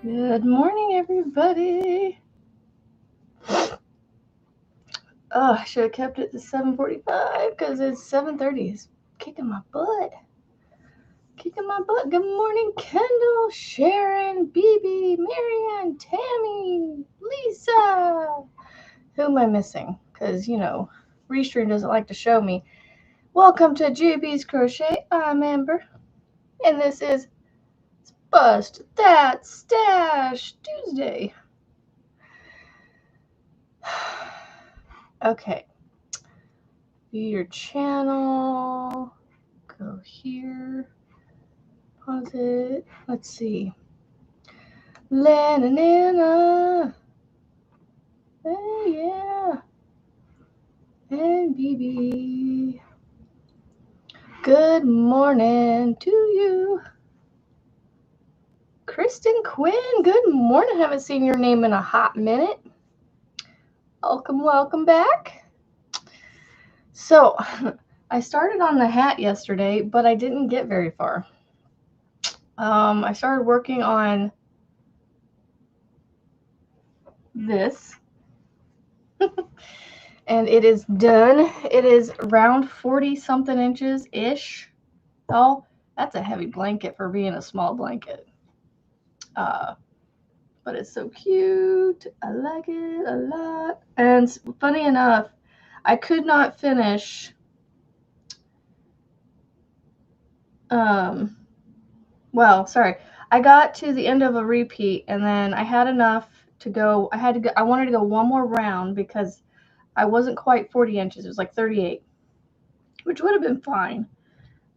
Good morning, everybody. Oh, I should have kept it to 7:45 because it's 7:30. It's kicking my butt. Good morning, Kendall, Sharon, BB, Marianne, Tammy, Lisa. Who am I missing? Because, Restream doesn't like to show me. Welcome to JB's Crochet. I'm Amber. And this is Bust That Stash Tuesday. Okay. View your channel. Go here. Pause it. Let's see. Lenina. Hey, yeah. And BB. Good morning to you. Kristen Quinn, good morning. Haven't seen your name in a hot minute. Welcome back. So, I started on the hat yesterday, but I didn't get very far. I started working on this. And it is done. It is around 40-something inches-ish. Oh, that's a heavy blanket for being a small blanket. But it's so cute. I like it a lot. And funny enough, I could not finish I got to the end of a repeat, and then I had enough to go. I wanted to go one more round because I wasn't quite 40 inches. It was like 38, which would have been fine.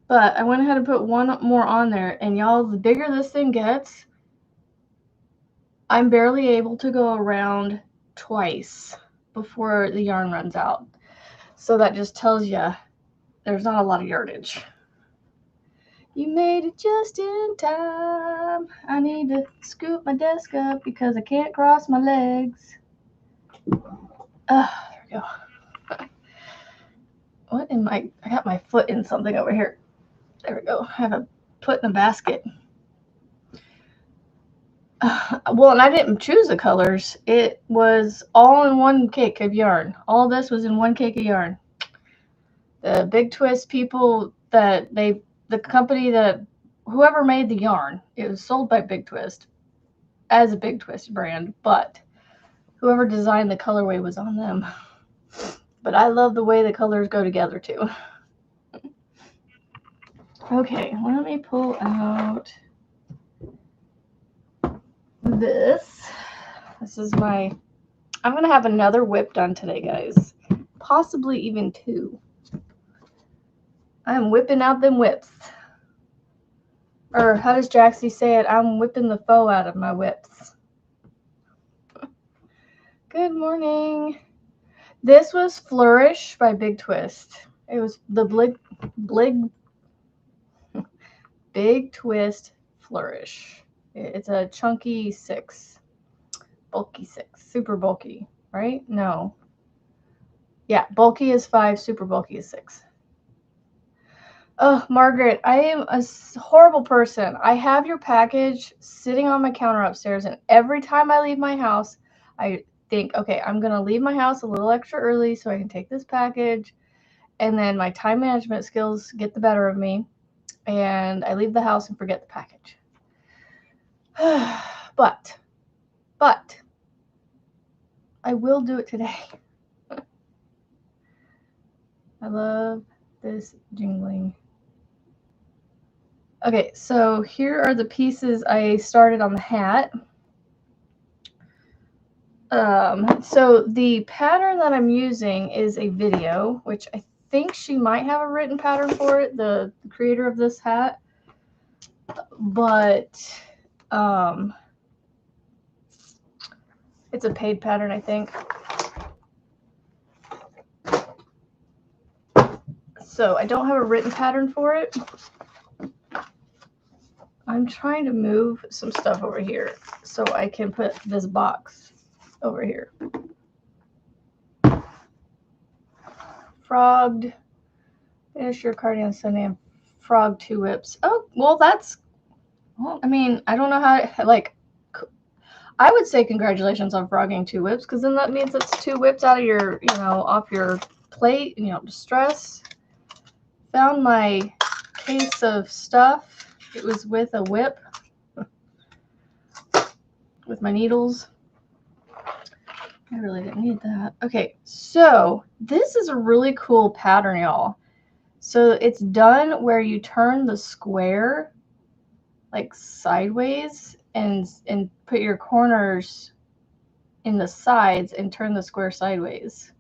But I went ahead and put one more on there, and y'all, the bigger this thing gets, I'm barely able to go around twice before the yarn runs out. So that just tells you there's not a lot of yardage. You made it just in time. I need to scoop my desk up because I can't cross my legs. There we go. What am I got my foot in something over here. There we go. I have a foot in a basket. Well, and I didn't choose the colors. It was all in one cake of yarn. All this was in one cake of yarn. The Big Twist people the company that whoever made the yarn, it was sold by Big Twist as a Big Twist brand, but whoever designed the colorway was on them. But I love the way the colors go together too. Okay, let me pull out this. This is I'm going to have another whip done today, guys. Possibly even two. I'm whipping out them whips. Or how does Jaxie say it? I'm whipping the foe out of my whips. Good morning. This was Flourish by Big Twist. It was the Big Twist Flourish. It's a chunky 6. Bulky 6. Super bulky, right? No. Yeah, bulky is 5, super bulky is 6. Oh, Margaret, I am a horrible person. I have your package sitting on my counter upstairs, and every time I leave my house, I think, okay, I'm going to leave my house a little extra early so I can take this package, and then my time management skills get the better of me, and I leave the house and forget the package. But I will do it today. I love this jingling. Okay, so here are the pieces I started on the hat. So the pattern that I'm using is a video, which I think she might have a written pattern for it, the creator of this hat. But it's a paid pattern, I think. So I don't have a written pattern for it. I'm trying to move some stuff over here so I can put this box over here. Frogged. Finish your cardigan Sunday and frog 2 whips. Oh, well, I mean, I don't know how, I would say congratulations on frogging 2 whips, because then that means it's 2 whips out of your, off your plate, distress. Found my case of stuff. It was with a whip, with my needles. I really didn't need that. Okay, so this is a really cool pattern, y'all. So it's done where you turn the square like sideways and put your corners in the sides and turn the square sideways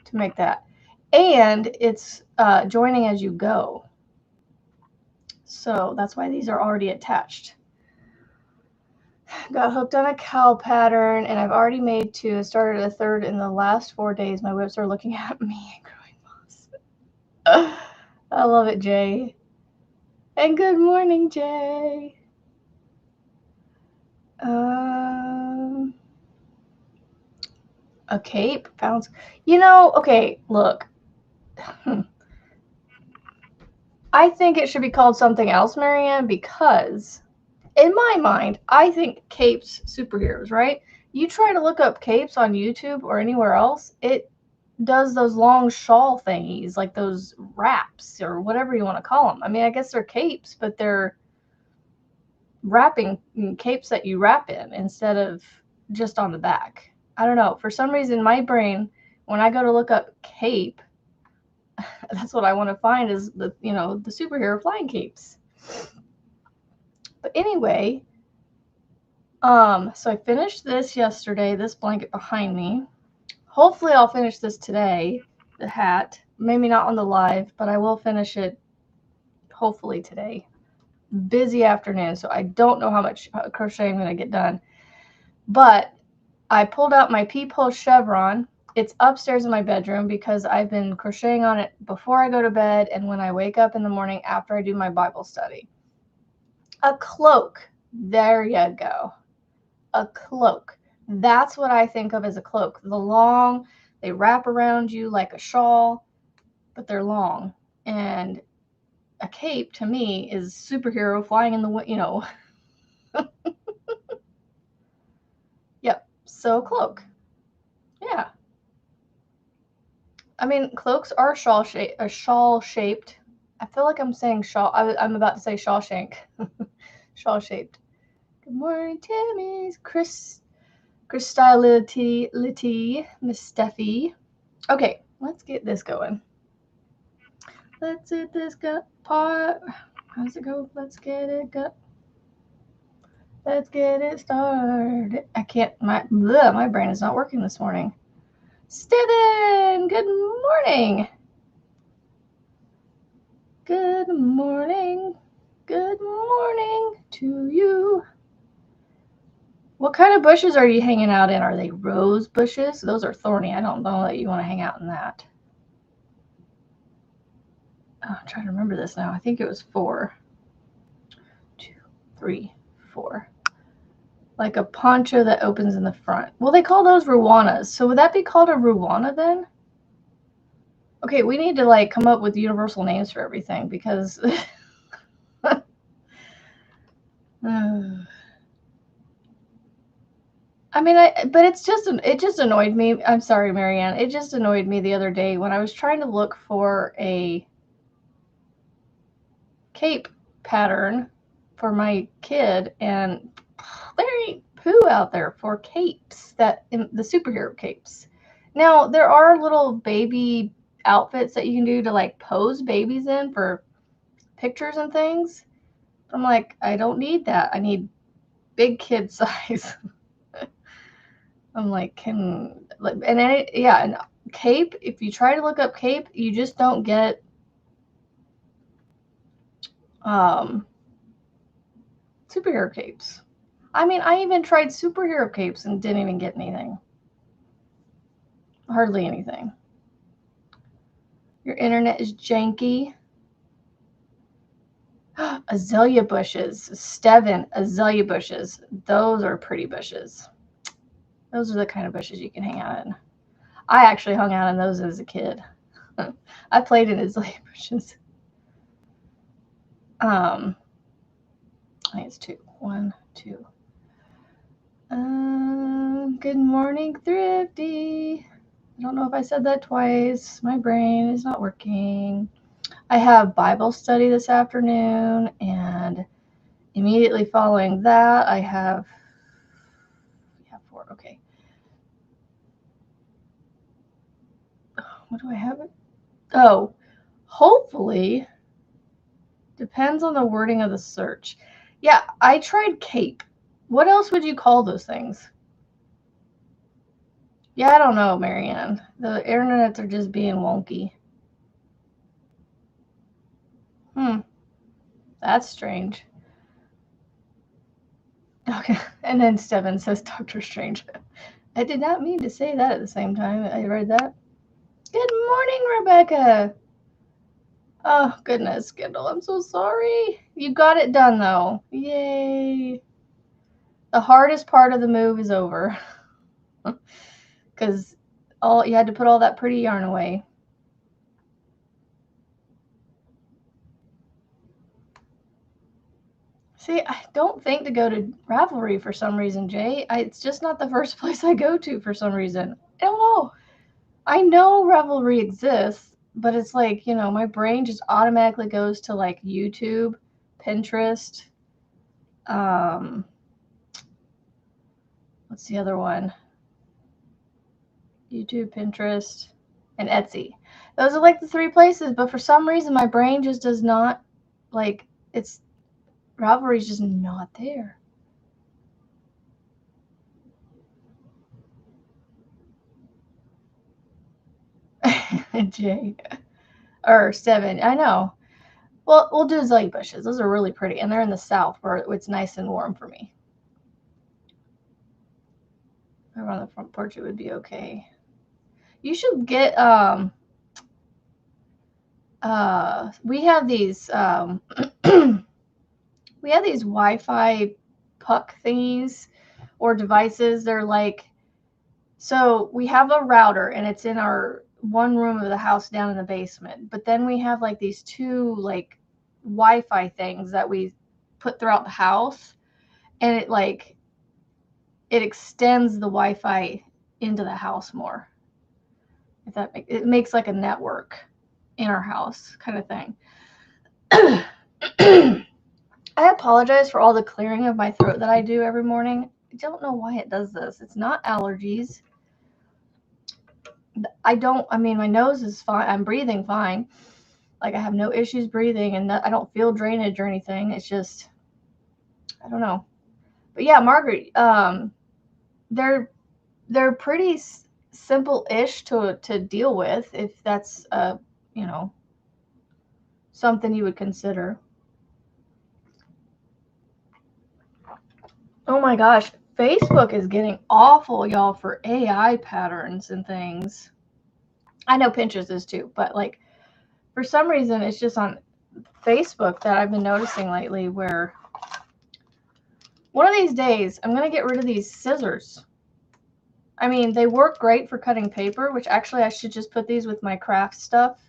to make that. And it's joining as you go. So that's why these are already attached. Got hooked on a cow pattern, and I've already made 2. I started a 3rd in the last 4 days. My whips are looking at me and growing moss. I love it, Jay. And good morning, Jay. A cape found. Okay, look. I think it should be called something else, Marianne, because in my mind, I think capes superheroes, right? You try to look up capes on YouTube or anywhere else, it does those long shawl thingies, like those wraps or whatever you want to call them. I mean, I guess they're capes, but they're wrapping capes that you wrap in instead of just on the back. I don't know. For some reason, my brain, when I go to look up cape, that's what I want to find is the superhero flying capes. But anyway, so I finished this yesterday, this blanket behind me. Hopefully I'll finish this today, the hat. Maybe not on the live, but I will finish it hopefully today. Busy afternoon, so I don't know how much crochet I'm going to get done. But I pulled out my peephole chevron. It's upstairs in my bedroom because I've been crocheting on it before I go to bed and when I wake up in the morning after I do my Bible study. A cloak. There you go. A cloak. That's what I think of as a cloak. The long, they wrap around you like a shawl, but they're long. And a cape to me is superhero flying in the wind, Yep. So cloak. Yeah. I mean, cloaks are shawl shaped. I feel like I'm saying shawl. I'm about to say Shawshank. Shawl shaped. Good morning, Timmy's Crystylity, Miss Steffi. Okay, let's get this going. Let's get this part. How's it go? Let's get it go. Let's get it started. I can't. My brain is not working this morning. Steven, good morning. Good morning. Good morning to you. What kind of bushes are you hanging out in? Are they rose bushes? Those are thorny. I don't know that you want to hang out in that. Oh, I'm trying to remember this now. I think it was 4. 2, 3, 4. Like a poncho that opens in the front. Well, they call those ruanas. So would that be called a ruana then? Okay, we need to come up with universal names for everything because I mean, but it just annoyed me. I'm sorry, Marianne. It just annoyed me the other day when I was trying to look for a cape pattern for my kid, and there ain't poo out there for capes, the superhero capes. Now, there are little baby outfits that you can do to pose babies in for pictures and things. I'm like, I don't need that. I need big kid size. I'm like, and cape, if you try to look up cape, you just don't get superhero capes. I mean, I even tried superhero capes and didn't even get anything. Hardly anything. Your internet is janky. Azalea bushes. Steven, azalea bushes. Those are pretty bushes. Those are the kind of bushes you can hang out in. I actually hung out in those as a kid. I played in azalea bushes. I think it's 2. 1, 2. Good morning, Thrifty. I don't know if I said that twice. My brain is not working. I have Bible study this afternoon, and immediately following that, I have 4. Okay. What do I have? Oh, hopefully. Depends on the wording of the search. Yeah, I tried cape. What else would you call those things? Yeah, I don't know, Marianne. The internets are just being wonky. That's strange. Okay, and then Steven says Doctor Strange. I did not mean to say that at the same time. I read that. Good morning, Rebecca. Oh, goodness, Kendall, I'm so sorry. You got it done, though. Yay. The hardest part of the move is over. Because you had to put all that pretty yarn away. See, I don't think to go to Ravelry for some reason, Jay. It's just not the first place I go to for some reason. I don't know. I know Ravelry exists, but it's like, my brain just automatically goes to like YouTube, Pinterest, what's the other one? YouTube, Pinterest, and Etsy. Those are like the 3 places, but for some reason my brain just does not, like, Ravelry's just not there. Jay. Or 7, I know. Well, we'll do azalea bushes. Those are really pretty, and they're in the south where it's nice and warm for me. Around the front porch, it would be okay. You should get we have these we have these Wi-Fi puck thingies or devices. They're like, so we have a router and it's in our one room of the house down in the basement. But then we have like these 2 like Wi-Fi things that we put throughout the house, and it extends the Wi-Fi into the house more. If that it makes like a network in our house kind of thing. I apologize for all the clearing of my throat that I do every morning. I don't know why it does this. It's not allergies. My nose is fine. I'm breathing fine. Like, I have no issues breathing, and I don't feel drainage or anything. It's just, I don't know. But yeah, Margaret, they're pretty simple-ish to deal with, if that's something you would consider. Oh my gosh, Facebook is getting awful, y'all, for AI patterns and things. I know Pinterest is too, but like, for some reason it's just on Facebook that I've been noticing lately, where one of these days I'm going to get rid of these scissors. I mean, they work great for cutting paper, which actually I should just put these with my craft stuff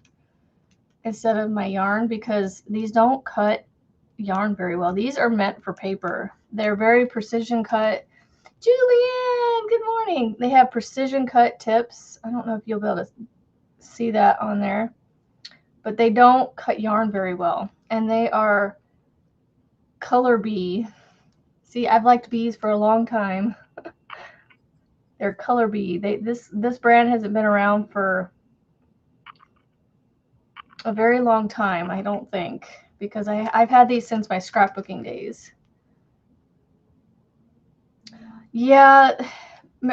instead of my yarn, because these don't cut yarn very well. These are meant for paper. They're very precision cut. Julianne, good morning. They have precision cut tips. I don't know if you'll be able to see that on there, but they don't cut yarn very well, and they are color bee. See, I've liked bees for a long time. They're color bee. This brand hasn't been around for a very long time, I don't think, because I've had these since my scrapbooking days. Yeah,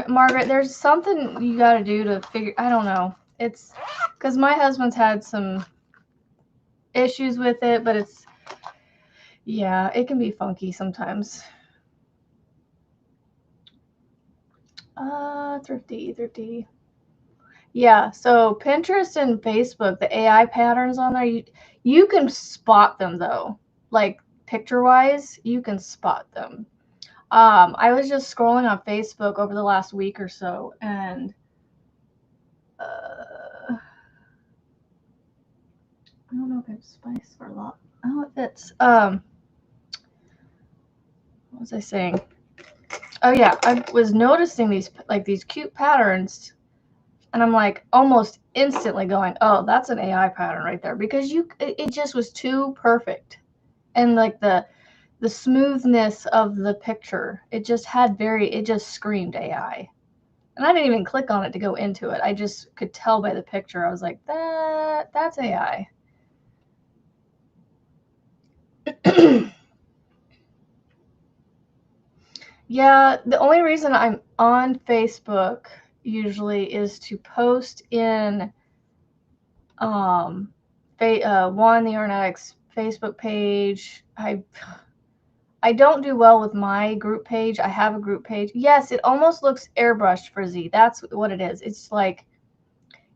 Margaret, there's something you got to do to figure. I don't know. It's because my husband's had some issues with it, but it can be funky sometimes. Thrifty. Yeah, so Pinterest and Facebook, the AI patterns on there, you can spot them though. Like, picture-wise, you can spot them. I was just scrolling on Facebook over the last week or so, and I don't know if I have spice for a lot. Oh, it fits. What was I saying? Oh yeah, I was noticing these cute patterns, and I'm like almost instantly going, oh, that's an AI pattern right there, because it just was too perfect, and like the smoothness of the picture, it just screamed AI. And I didn't even click on it to go into it. I just could tell by the picture. I was like, that's AI. Yeah, the only reason I'm on Facebook usually is to post in the Aeronautics Facebook page. I don't do well with my group page. I have a group page. Yes, it almost looks airbrushed for Z. That's what it is. It's like,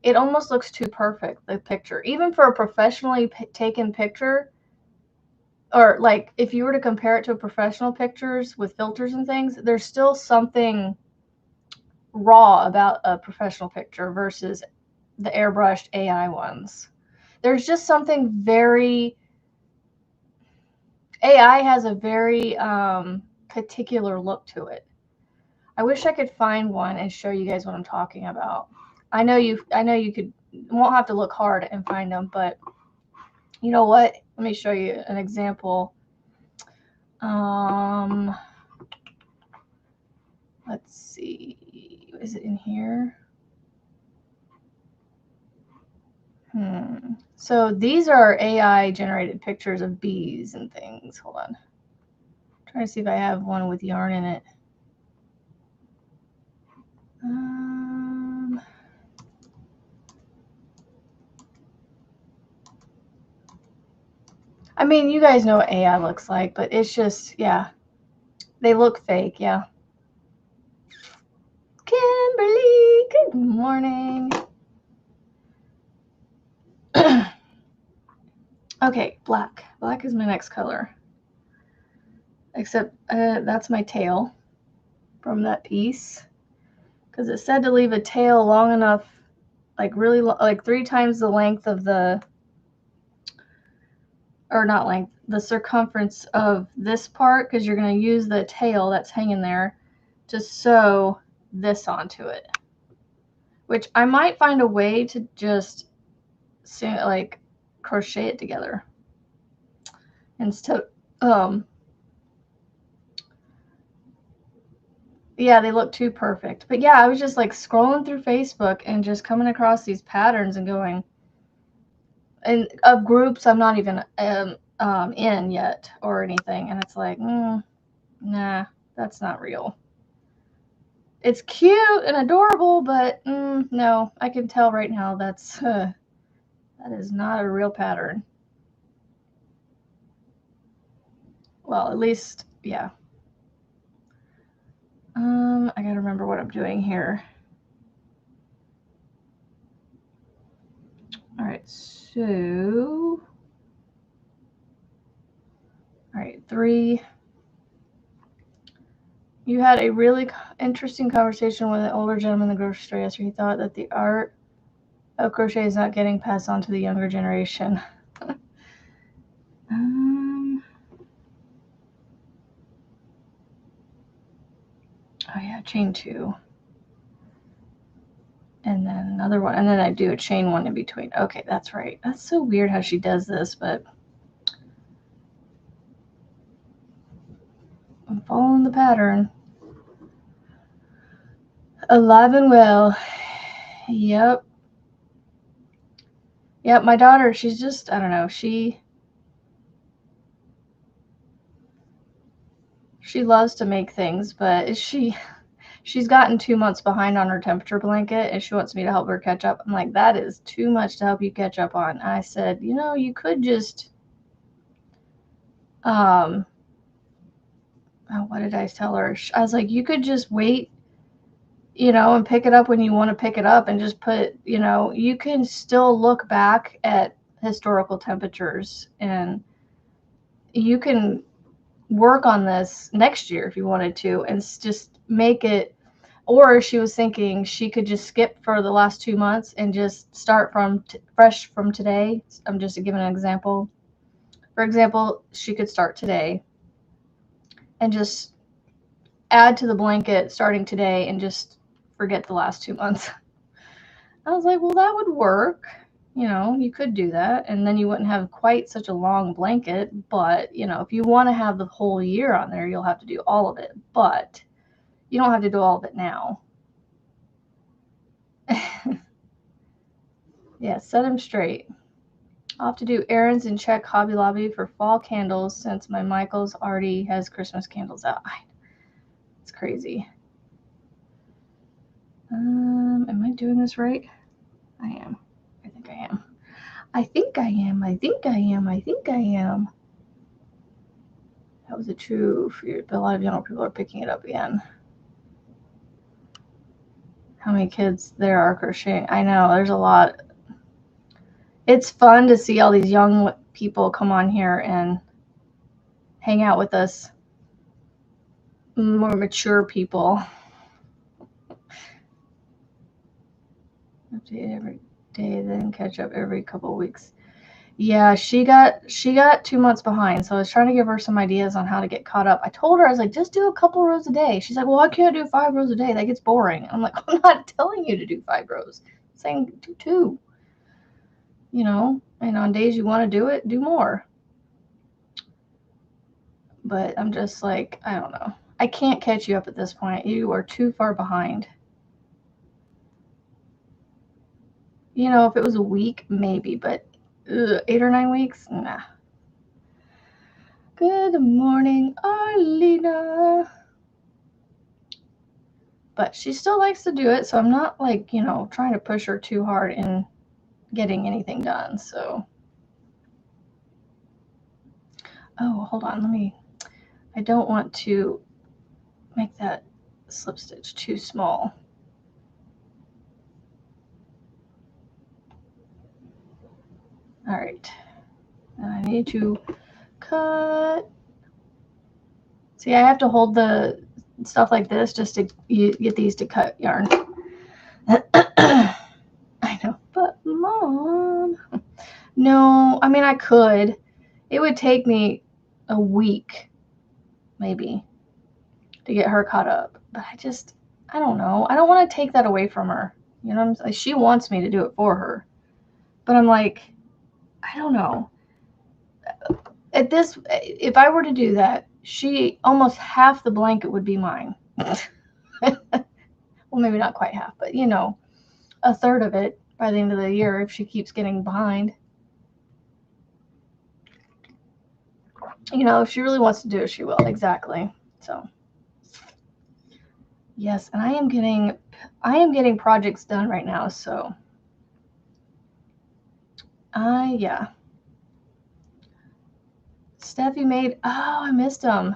it almost looks too perfect, the picture. Even for a professionally taken picture, or like if you were to compare it to professional pictures with filters and things, there's still something raw about a professional picture versus the airbrushed AI ones. There's just something very, AI has a very particular look to it. I wish I could find one and show you guys what I'm talking about. I know you won't have to look hard and find them, but you know what? Let me show you an example. Let's see. Is it in here? So these are AI generated pictures of bees and things. Hold on. I'm trying to see if I have one with yarn in it. I mean, you guys know what AI looks like, but it's just, yeah. They look fake, yeah. Kimberly, good morning. Okay, black. Black is my next color. Except that's my tail from that piece. Because it said to leave a tail long enough, like really, like 3 times the length of the, or not length, the circumference of this part, because you're going to use the tail that's hanging there to sew this onto it. Which I might find a way to just like crochet it together instead. Yeah, they look too perfect. But yeah, I was just like scrolling through Facebook and just coming across these patterns and going, and of groups I'm not even in yet or anything, and it's like, nah, that's not real. It's cute and adorable, but no, I can tell right now that is not a real pattern. Well, at least, yeah. I gotta remember what I'm doing here. All right, so, all right, 3. You had a really interesting conversation with an older gentleman in the grocery store yesterday. He thought that the art of crochet is not getting passed on to the younger generation. Oh yeah, chain 2. And then another one, and then I do a chain 1 in between. Okay, that's right. That's so weird how she does this, but I'm following the pattern. Alive and well. Yep. Yep, my daughter, she's just, I don't know, she loves to make things, but she's gotten 2 months behind on her temperature blanket, and she wants me to help her catch up. I'm like, that is too much to help you catch up on. I said, you could just, what did I tell her? I was like, you could just wait, and pick it up when you want to pick it up, and just put, you can still look back at historical temperatures, and you can work on this next year if you wanted to, and just make it. Or she was thinking she could just skip for the last 2 months and just start from fresh from today. I'm just giving an example. For example, she could start today and just add to the blanket starting today and just forget the last 2 months. I was like, well, that would work. You know, you could do that, and then you wouldn't have quite such a long blanket. But, you know, if you want to have the whole year on there, you'll have to do all of it. But you don't have to do all of it now. Yeah, set them straight. I'll have to do errands and check Hobby Lobby for fall candles since my Michael's already has Christmas candles out. It's crazy. Am I doing this right? I am. I think I am. I think I am. I think I am. I think I am. That was a true fear, but a lot of younger people are picking it up again. How many kids there are crocheting? I know, there's a lot. It's fun to see all these young people come on here and hang out with us, more mature people. Update every day, then catch up every couple of weeks. Yeah, she got 2 months behind, so I was trying to give her some ideas on how to get caught up. I told her, I was like, just do a couple rows a day. She's like, well, I can't do 5 rows a day. That gets boring. I'm like, I'm not telling you to do 5 rows. I'm saying do 2. You know, and on days you want to do it, do more. But I'm just like, I don't know. I can't catch you up at this point. You are too far behind. You know, if it was a week, maybe, but 8 or 9 weeks, nah. Good morning, Arlena. But she still likes to do it, so I'm not like, you know, trying to push her too hard in getting anything done. So, oh, hold on, I don't want to make that slip stitch too small. All right, and I need to cut. See, I have to hold the stuff like this just to get these to cut yarn. I know, but Mom, no, I mean, I could. It would take me a week, maybe, to get her caught up. But I don't know. I don't want to take that away from her. You know what I'm saying? She wants me to do it for her. But I'm like, I don't know. If I were to do that, almost half the blanket would be mine. Well, maybe not quite half, but you know, a third of it by the end of the year if she keeps getting behind. You know, if she really wants to do it, she will. Exactly. So, yes, and I am getting projects done right now, so yeah. Steffi made, oh, I missed them.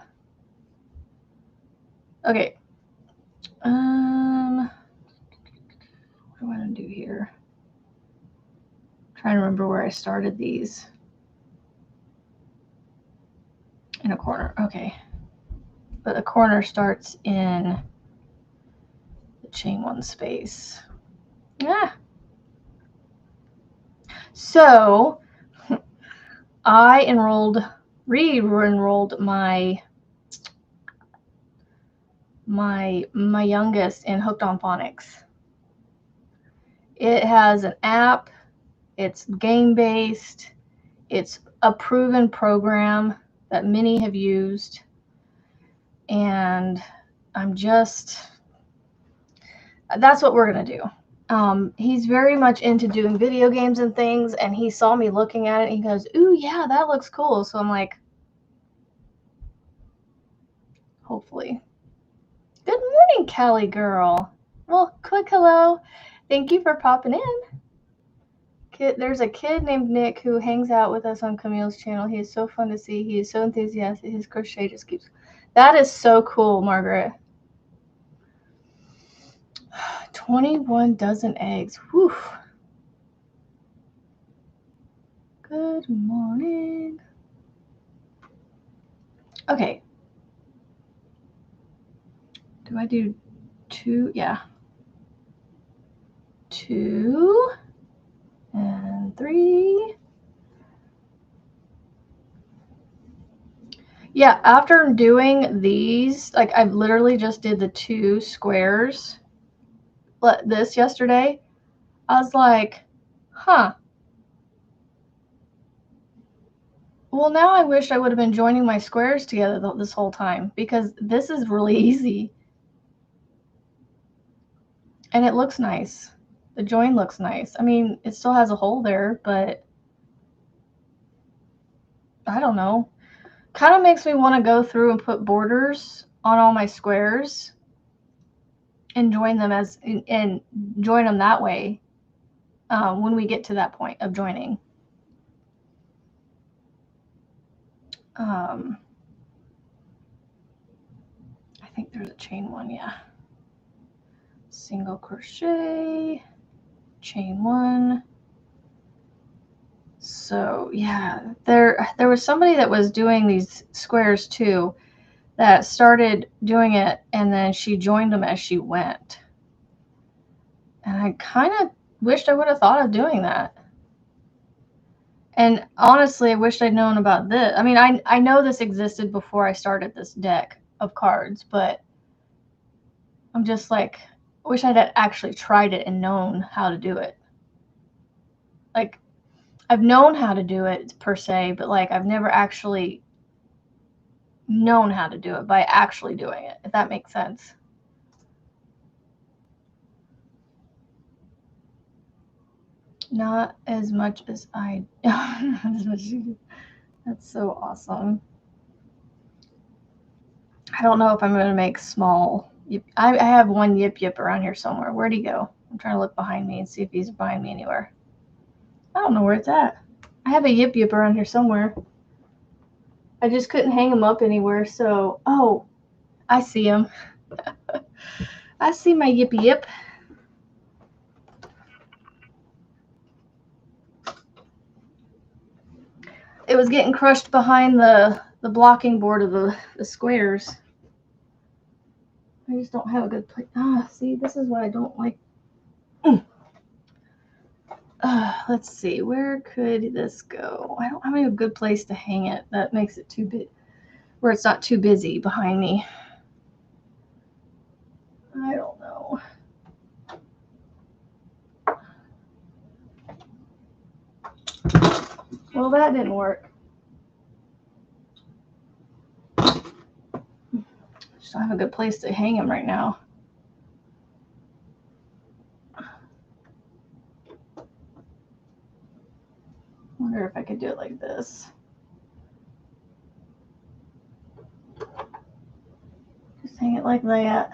Okay. What do I want to do here? I'm trying to remember where I started these. In a corner, okay. But the corner starts in the chain 1 space. Yeah. So I re-enrolled my youngest in Hooked on Phonics. It has an app. It's game-based. It's a proven program that many have used. And that's what we're going to do. He's very much into doing video games and things, and he saw me looking at it, and he goes, ooh, yeah, that looks cool. So I'm like, hopefully. Good morning, Callie girl. Well, quick hello. Thank you for popping in. There's a kid named Nick who hangs out with us on Camille's channel. He is so fun to see. He is so enthusiastic. His crochet just keeps... That is so cool, Margaret. 21 dozen eggs. Whew. Good morning. Okay. Do I do 2? Yeah. 2 and 3. Yeah, after doing these, like I've literally just did the 2 squares this yesterday. I was like, huh. Well, now I wish I would have been joining my squares together this whole time, because this is really easy. And it looks nice. The join looks nice. I mean, it still has a hole there, but I don't know. Kind of makes me want to go through and put borders on all my squares and join them and join them that way when we get to that point of joining. I think there's a chain one, yeah. Single crochet, chain one. So yeah, there was somebody that was doing these squares too, that started doing it, and then she joined them as she went. And I kind of wished I would have thought of doing that. And honestly, I wished I'd known about this. I mean, I know this existed before I started this deck of cards, but I'm just like, I wish I'd actually tried it and known how to do it. Like, I've known how to do it per se, but like I've never actually known how to do it by actually doing it, if that makes sense. Not as much as I as much as you do. That's so awesome. I don't know if I'm going to make small. I have one Yip Yip around here somewhere. Where'd he go? I'm trying to look behind me and see if he's behind me anywhere. I don't know where it's at. I have a Yip Yip around here somewhere. I just couldn't hang him up anywhere, so... Oh, I see him. I see my Yippy Yip. It was getting crushed behind the blocking board of the squares. I just don't have a good place. See, this is what I don't like. Let's see, where could this go? I don't have a good place to hang it. That makes it too big, where it's not too busy behind me. I don't know. Well, that didn't work. Just don't have a good place to hang him right now. Wonder if I could do it like this. Just hang it like that.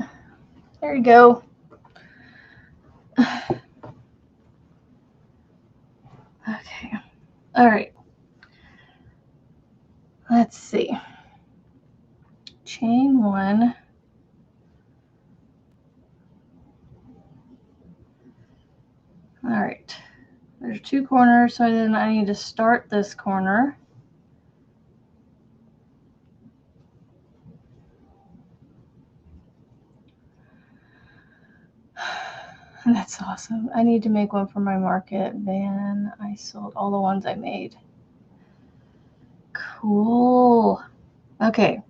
There you go. Okay. All right. Let's see. Chain one. All right. There's 2 corners, so then I need to start this corner. That's awesome. I need to make one for my market. Then I sold all the ones I made. Cool. Okay.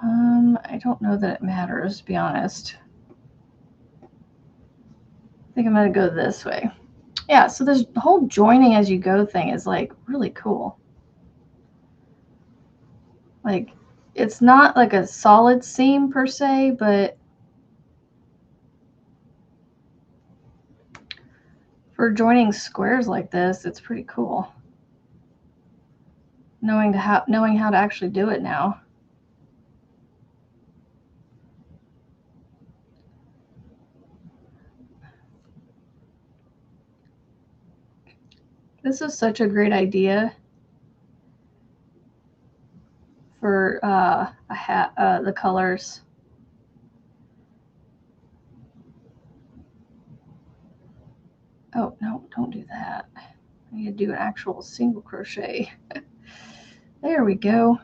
I don't know that it matters, to be honest. I think I'm going to go this way. Yeah, so this whole joining as you go thing is like really cool. Like, it's not like a solid seam per se, but for joining squares like this, it's pretty cool. Knowing how to actually do it now. This is such a great idea for the colors. Oh, no, don't do that. I need to do an actual single crochet. There we go.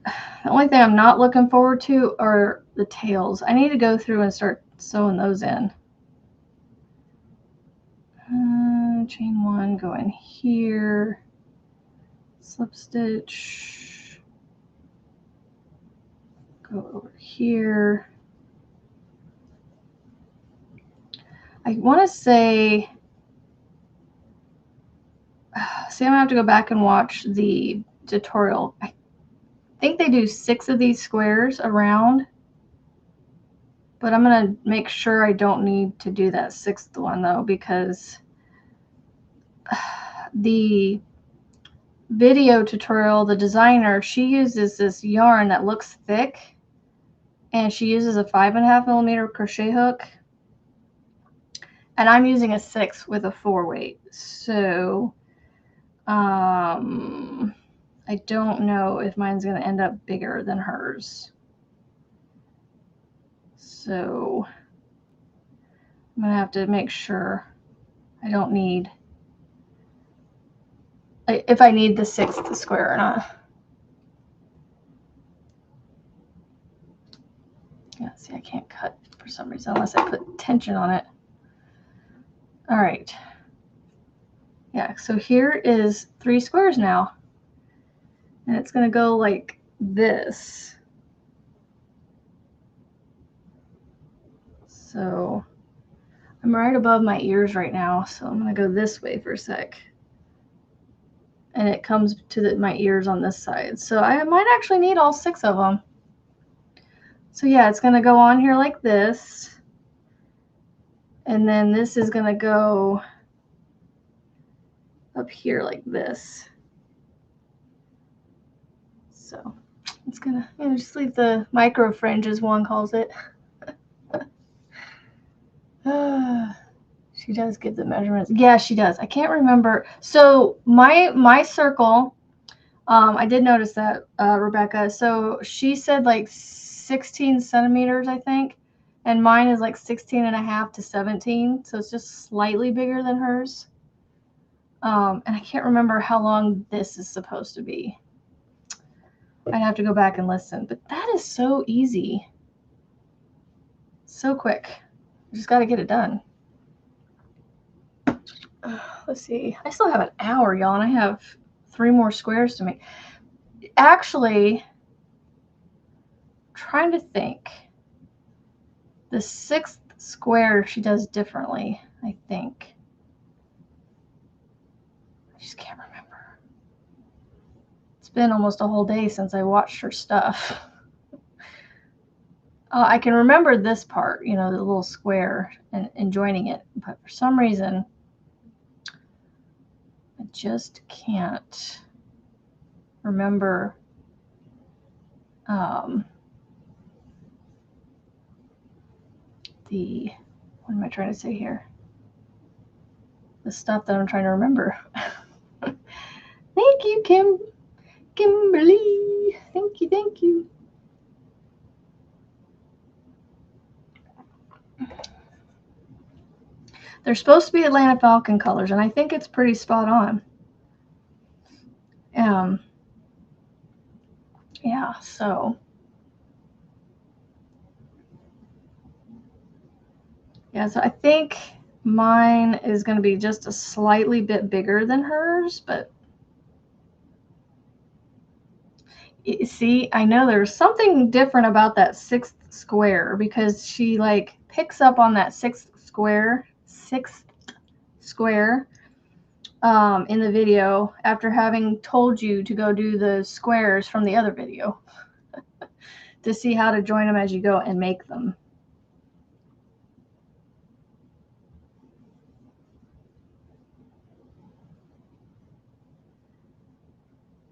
The only thing I'm not looking forward to are the tails. I need to go through and start sewing those in. going to chain 1, go in here, slip stitch, go over here. I want to say, see, I'm going to have to go back and watch the tutorial. I think they do 6 of these squares around, but I'm going to make sure I don't need to do that 6th one though, because the video tutorial, the designer, she uses this yarn that looks thick, and she uses a 5.5mm crochet hook, and I'm using a 6 with a 4 weight. So I don't know if mine's going to end up bigger than hers. So I'm going to have to make sure I don't need, if I need the 6th square or not. Yeah, see, I can't cut for some reason unless I put tension on it. All right. Yeah, so here is 3 squares now. And it's going to go like this. So I'm right above my ears right now, so I'm going to go this way for a sec. And it comes to my ears on this side. So I might actually need all 6 of them. So yeah, it's going to go on here like this. And then this is going to go up here like this. So it's going to just leave the micro fringe, as one calls it. She does give the measurements. Yeah, she does. I can't remember. So my circle, I did notice that, Rebecca. So she said like 16 centimeters, I think. And mine is like 16.5 to 17. So it's just slightly bigger than hers. And I can't remember how long this is supposed to be. I'd have to go back and listen. But that is so easy. So quick. You just got to get it done. Let's see. I still have an hour, y'all, and I have 3 more squares to make. Actually, trying to think. The 6th square she does differently, I think. I just can't remember. It's been almost a whole day since I watched her stuff. I can remember this part, you know, the little square and joining it, but for some reason, I just can't remember what am I trying to say here? The stuff that I'm trying to remember. Thank you, Kimberly. Thank you, thank you. They're supposed to be Atlanta Falcon colors, and I think it's pretty spot on. Yeah, so. Yeah, so I think mine is going to be just a slightly bit bigger than hers, but see, I know there's something different about that 6th square, because she like picks up on that 6th square in the video after having told you to go do the squares from the other video to see how to join them as you go and make them.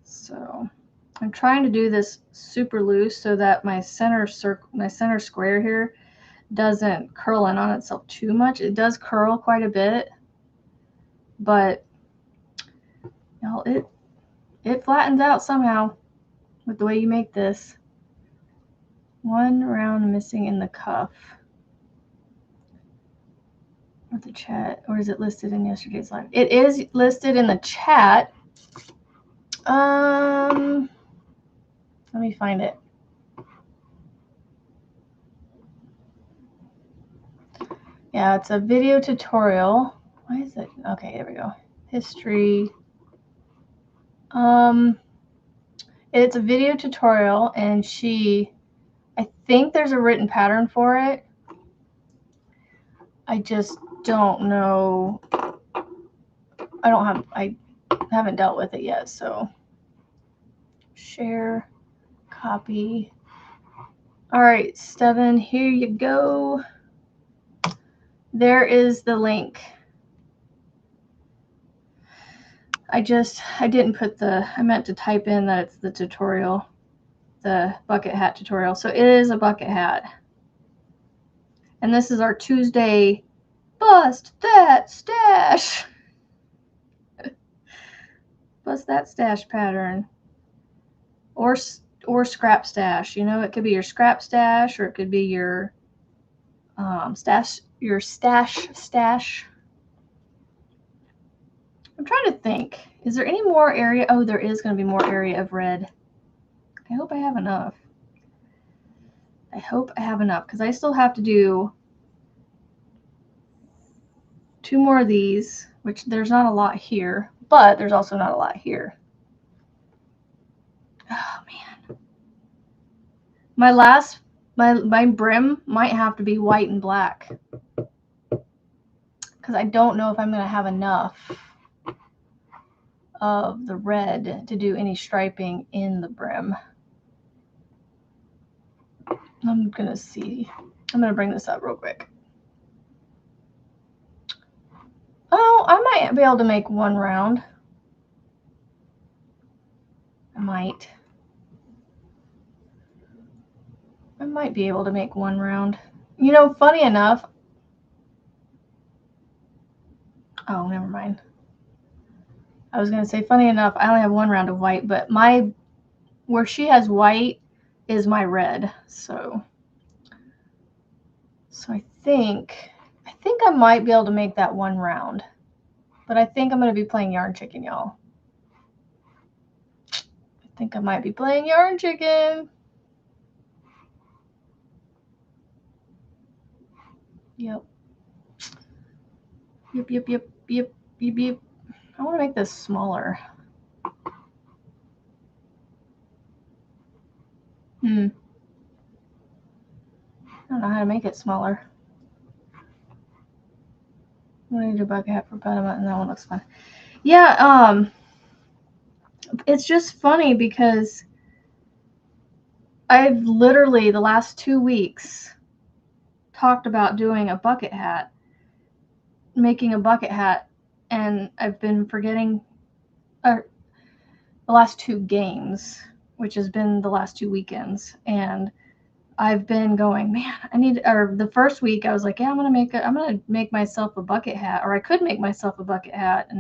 So I'm trying to do this super loose so that my center square here doesn't curl in on itself too much. It does curl quite a bit, but you know, it flattens out somehow with the way you make this. 1 round missing in the cuff. Or the chat, or is it listed in yesterday's live? It is listed in the chat. Let me find it. Yeah, it's a video tutorial. Why is it? Okay, there we go. History. It's a video tutorial, and I think there's a written pattern for it. I just don't know. I haven't dealt with it yet, so share, copy. All right, Steven, here you go. There is the link. I didn't put I meant to type in that it's the tutorial, the bucket hat tutorial. So it is a bucket hat. And this is our Tuesday bust that stash. Bust that stash pattern. Or scrap stash. You know, it could be your scrap stash, or it could be your stash. I'm trying to think. Is there any more area? Oh, there is going to be more area of red. I hope I have enough. I hope I have enough, because I still have to do 2 more of these, which there's not a lot here, but there's also not a lot here. Oh man. My brim might have to be white and black, because I don't know if I'm going to have enough of the red to do any striping in the brim. I'm going to see. I'm going to bring this up real quick. Oh, I might be able to make 1 round. I might be able to make 1 round. You know, funny enough. Oh, never mind. I was going to say, funny enough, I only have 1 round of white, but where she has white is my red. So I think I might be able to make that 1 round. But I think I'm going to be playing Yarn Chicken, y'all. I think I might be playing Yarn Chicken. Yep. Yep. I want to make this smaller. I don't know how to make it smaller. I'm going to do a bucket hat for bottom, and that one looks fun. Yeah, it's just funny because I've literally the last 2 weeks talked about doing a bucket hat, making a bucket hat, and I've been forgetting the last 2 games, which has been the last 2 weekends, and I've been going, man, the first week I was like, yeah, I'm gonna make myself a bucket hat, or I could make myself a bucket hat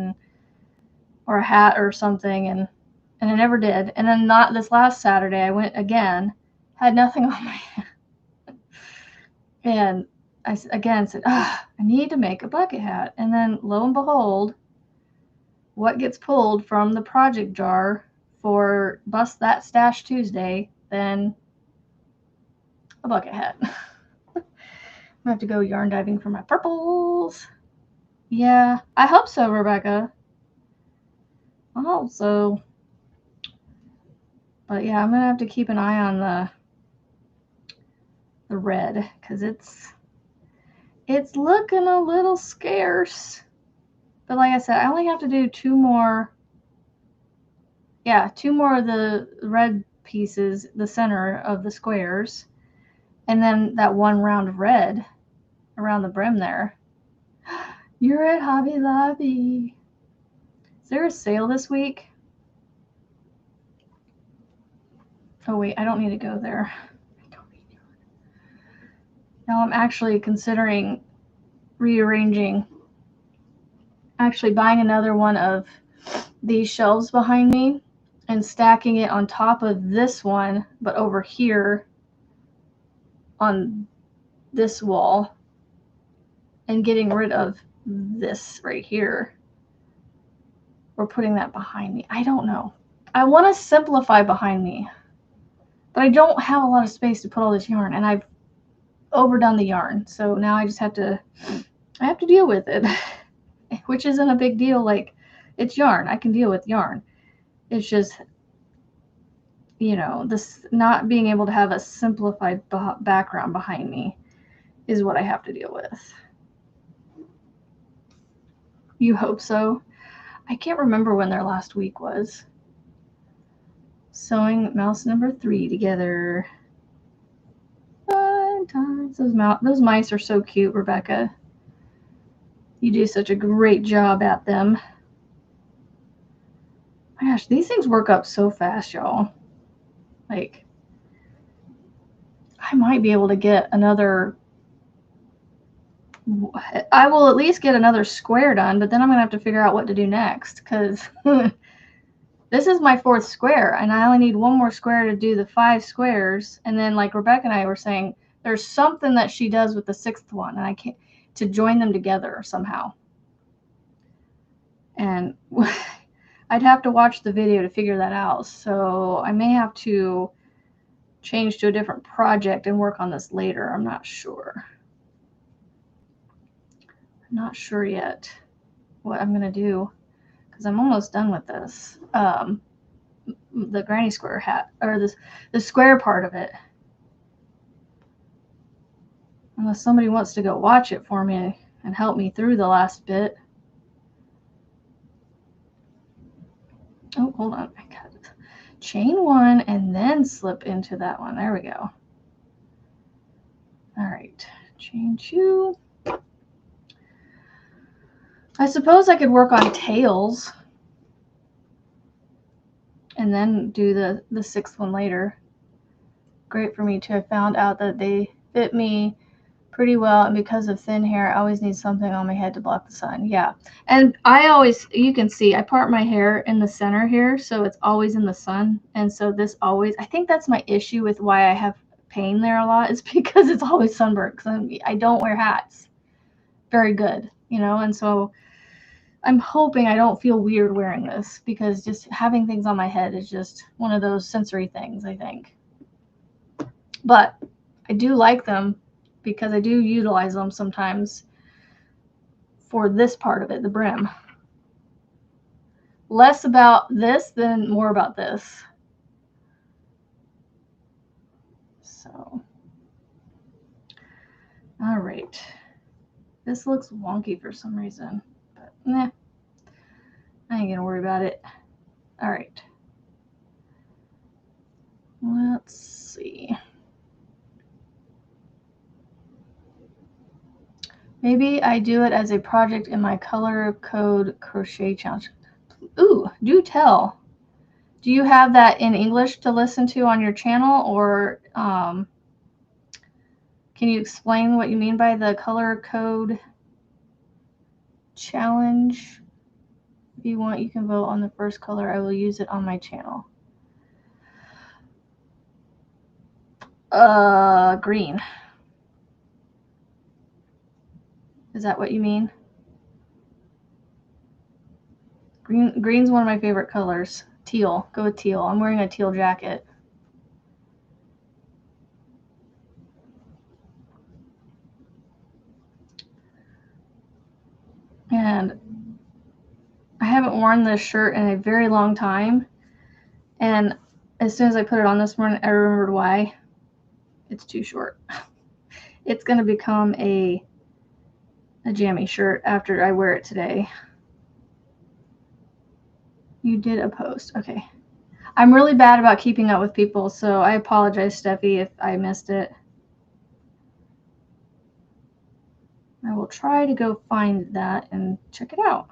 or a hat or something, and I never did. And then not this last Saturday, I went again, had nothing on my hand, and I again said, I need to make a bucket hat. And then lo and behold, what gets pulled from the project jar for Bust That Stash Tuesday? Then a bucket hat. I'm gonna have to go yarn diving for my purples. Yeah, I hope so, Rebecca. I hope so. But yeah, I'm gonna have to keep an eye on the red, because it's looking a little scarce. But like I said, I only have to do 2 more. Yeah, 2 more of the red pieces, the center of the squares, and then that 1 round of red around the brim there. You're at Hobby Lobby. Is there a sale this week? Oh wait, I don't need to go there. Now I'm actually considering rearranging, actually buying another one of these shelves behind me and stacking it on top of this one, but over here on this wall, and getting rid of this right here, or putting that behind me. I don't know. I want to simplify behind me, but I don't have a lot of space to put all this yarn, and I've overdone the yarn, so now I just have to deal with it. I which isn't a big deal. Like, it's yarn. I can deal with yarn. It's just, you know, this not being able to have a simplified background behind me is what I have to deal with. You hope so? I can't remember when their last week was. Sewing mouse number 3 together. Fun times. Those mice are so cute, Rebecca. You do such a great job at them. My gosh, these things work up so fast, y'all. Like, I might be able to get another... I will at least get another square done, but then I'm going to have to figure out what to do next, because this is my 4th square, and I only need 1 more square to do the 5 squares. And then, like Rebecca and I were saying, there's something that she does with the 6th one, and I can't, to join them together somehow. And I'd have to watch the video to figure that out. So I may have to change to a different project and work on this later. I'm not sure. I'm not sure yet what I'm going to do, because I'm almost done with this. The granny square hat, or the square part of it. Unless somebody wants to go watch it for me and help me through the last bit. Oh, hold on. I got it. Chain 1 and then slip into that one. There we go. All right. Chain 2. I suppose I could work on tails and then do the 6th one later. Great for me too. I found out that they fit me pretty well, and because of thin hair, I always need something on my head to block the sun. Yeah, and I always, you can see, I part my hair in the center here, so it's always in the sun, and so this always, I think that's my issue with why I have pain there a lot, is because it's always sunburned, because I don't wear hats very good, you know, and so I'm hoping I don't feel weird wearing this, because just having things on my head is just one of those sensory things, I think. But I do like them, because I do utilize them sometimes for this part of it, the brim. Less about this than more about this. So, all right. This looks wonky for some reason, but nah, I ain't gonna worry about it. All right. Let's see. Maybe I do it as a project in my color code crochet challenge. Ooh, do tell. Do you have that in English to listen to on your channel, or can you explain what you mean by the color code challenge? If you want, you can vote on the first color. I will use it on my channel. Green. Is that what you mean? Green's one of my favorite colors. Teal. Go with teal. I'm wearing a teal jacket. And I haven't worn this shirt in a very long time. And as soon as I put it on this morning, I remembered why. It's too short. It's going to become a jammy shirt after I wear it today. You did a post. Okay. I'm really bad about keeping up with people, so I apologize, Steffi, if I missed it. I will try to go find that and check it out.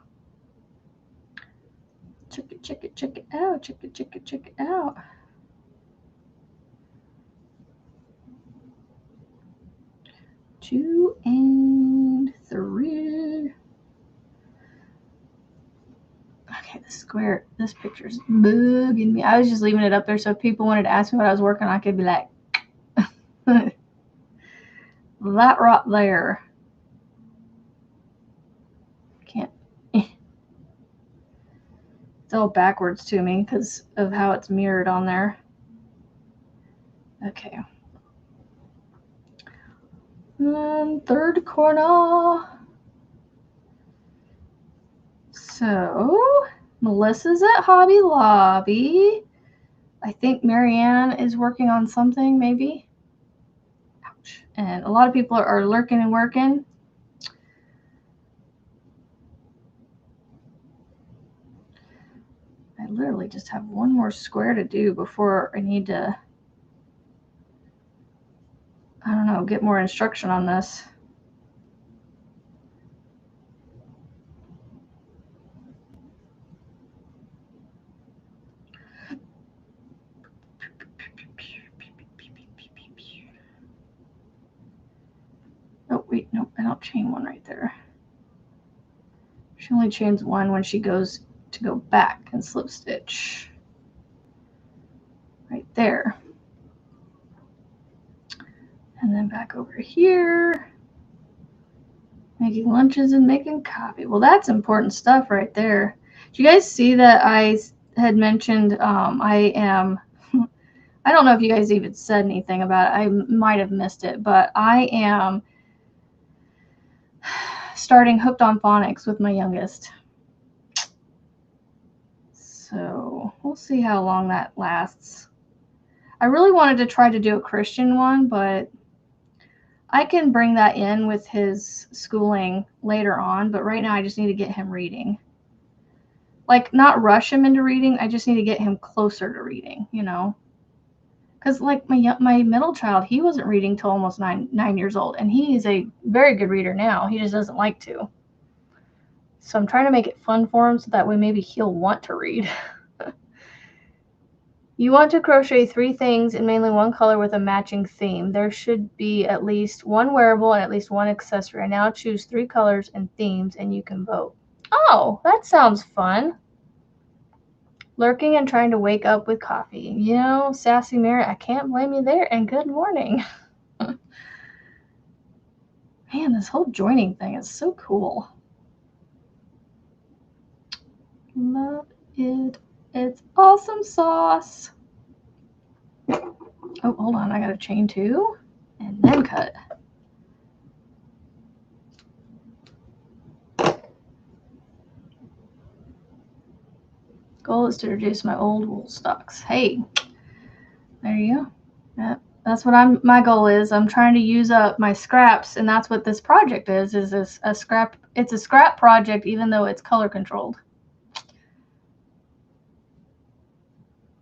Check it out, check it out. 2 and 3. Okay, the square, this picture's bugging me. I was just leaving it up there so if people wanted to ask me what I was working on, I could be like, that right there. Can't. It's all backwards to me because of how it's mirrored on there. Okay. Third corner. So Melissa's at Hobby Lobby. I think Marianne is working on something, maybe. Ouch. And a lot of people are lurking and working. I literally just have one more square to do before I need to, I don't know, get more instruction on this. Oh, wait, no, I don't chain one right there. She only chains one when she goes to go back and slip stitch. Right there. And then back over here. Making lunches and making coffee. Well, that's important stuff right there. Do you guys see that I had mentioned I don't know if you guys even said anything about it. I might have missed it, but I am starting Hooked on Phonics with my youngest. So we'll see how long that lasts. I really wanted to try to do a Christian one, but I can bring that in with his schooling later on. But right now I just need to get him reading. Like, not rush him into reading. I just need to get him closer to reading, you know. Because like my middle child, he wasn't reading till almost nine years old, and he is a very good reader now. He just doesn't like to. So I'm trying to make it fun for him so that way maybe he'll want to read. You want to crochet 3 things in mainly one color with a matching theme. There should be at least one wearable and at least one accessory. I now choose 3 colors and themes, and you can vote. Oh, that sounds fun. Lurking and trying to wake up with coffee. You know, Sassy Mary, I can't blame you there, and good morning. Man, this whole joining thing is so cool. Love it. It's awesome sauce. Oh, hold on. I got to chain 2 and then cut. Goal is to reduce my old wool stocks. Hey, there you go. That's what my goal is. I'm trying to use up my scraps, and that's what this project is this a scrap. It's a scrap project, even though it's color controlled.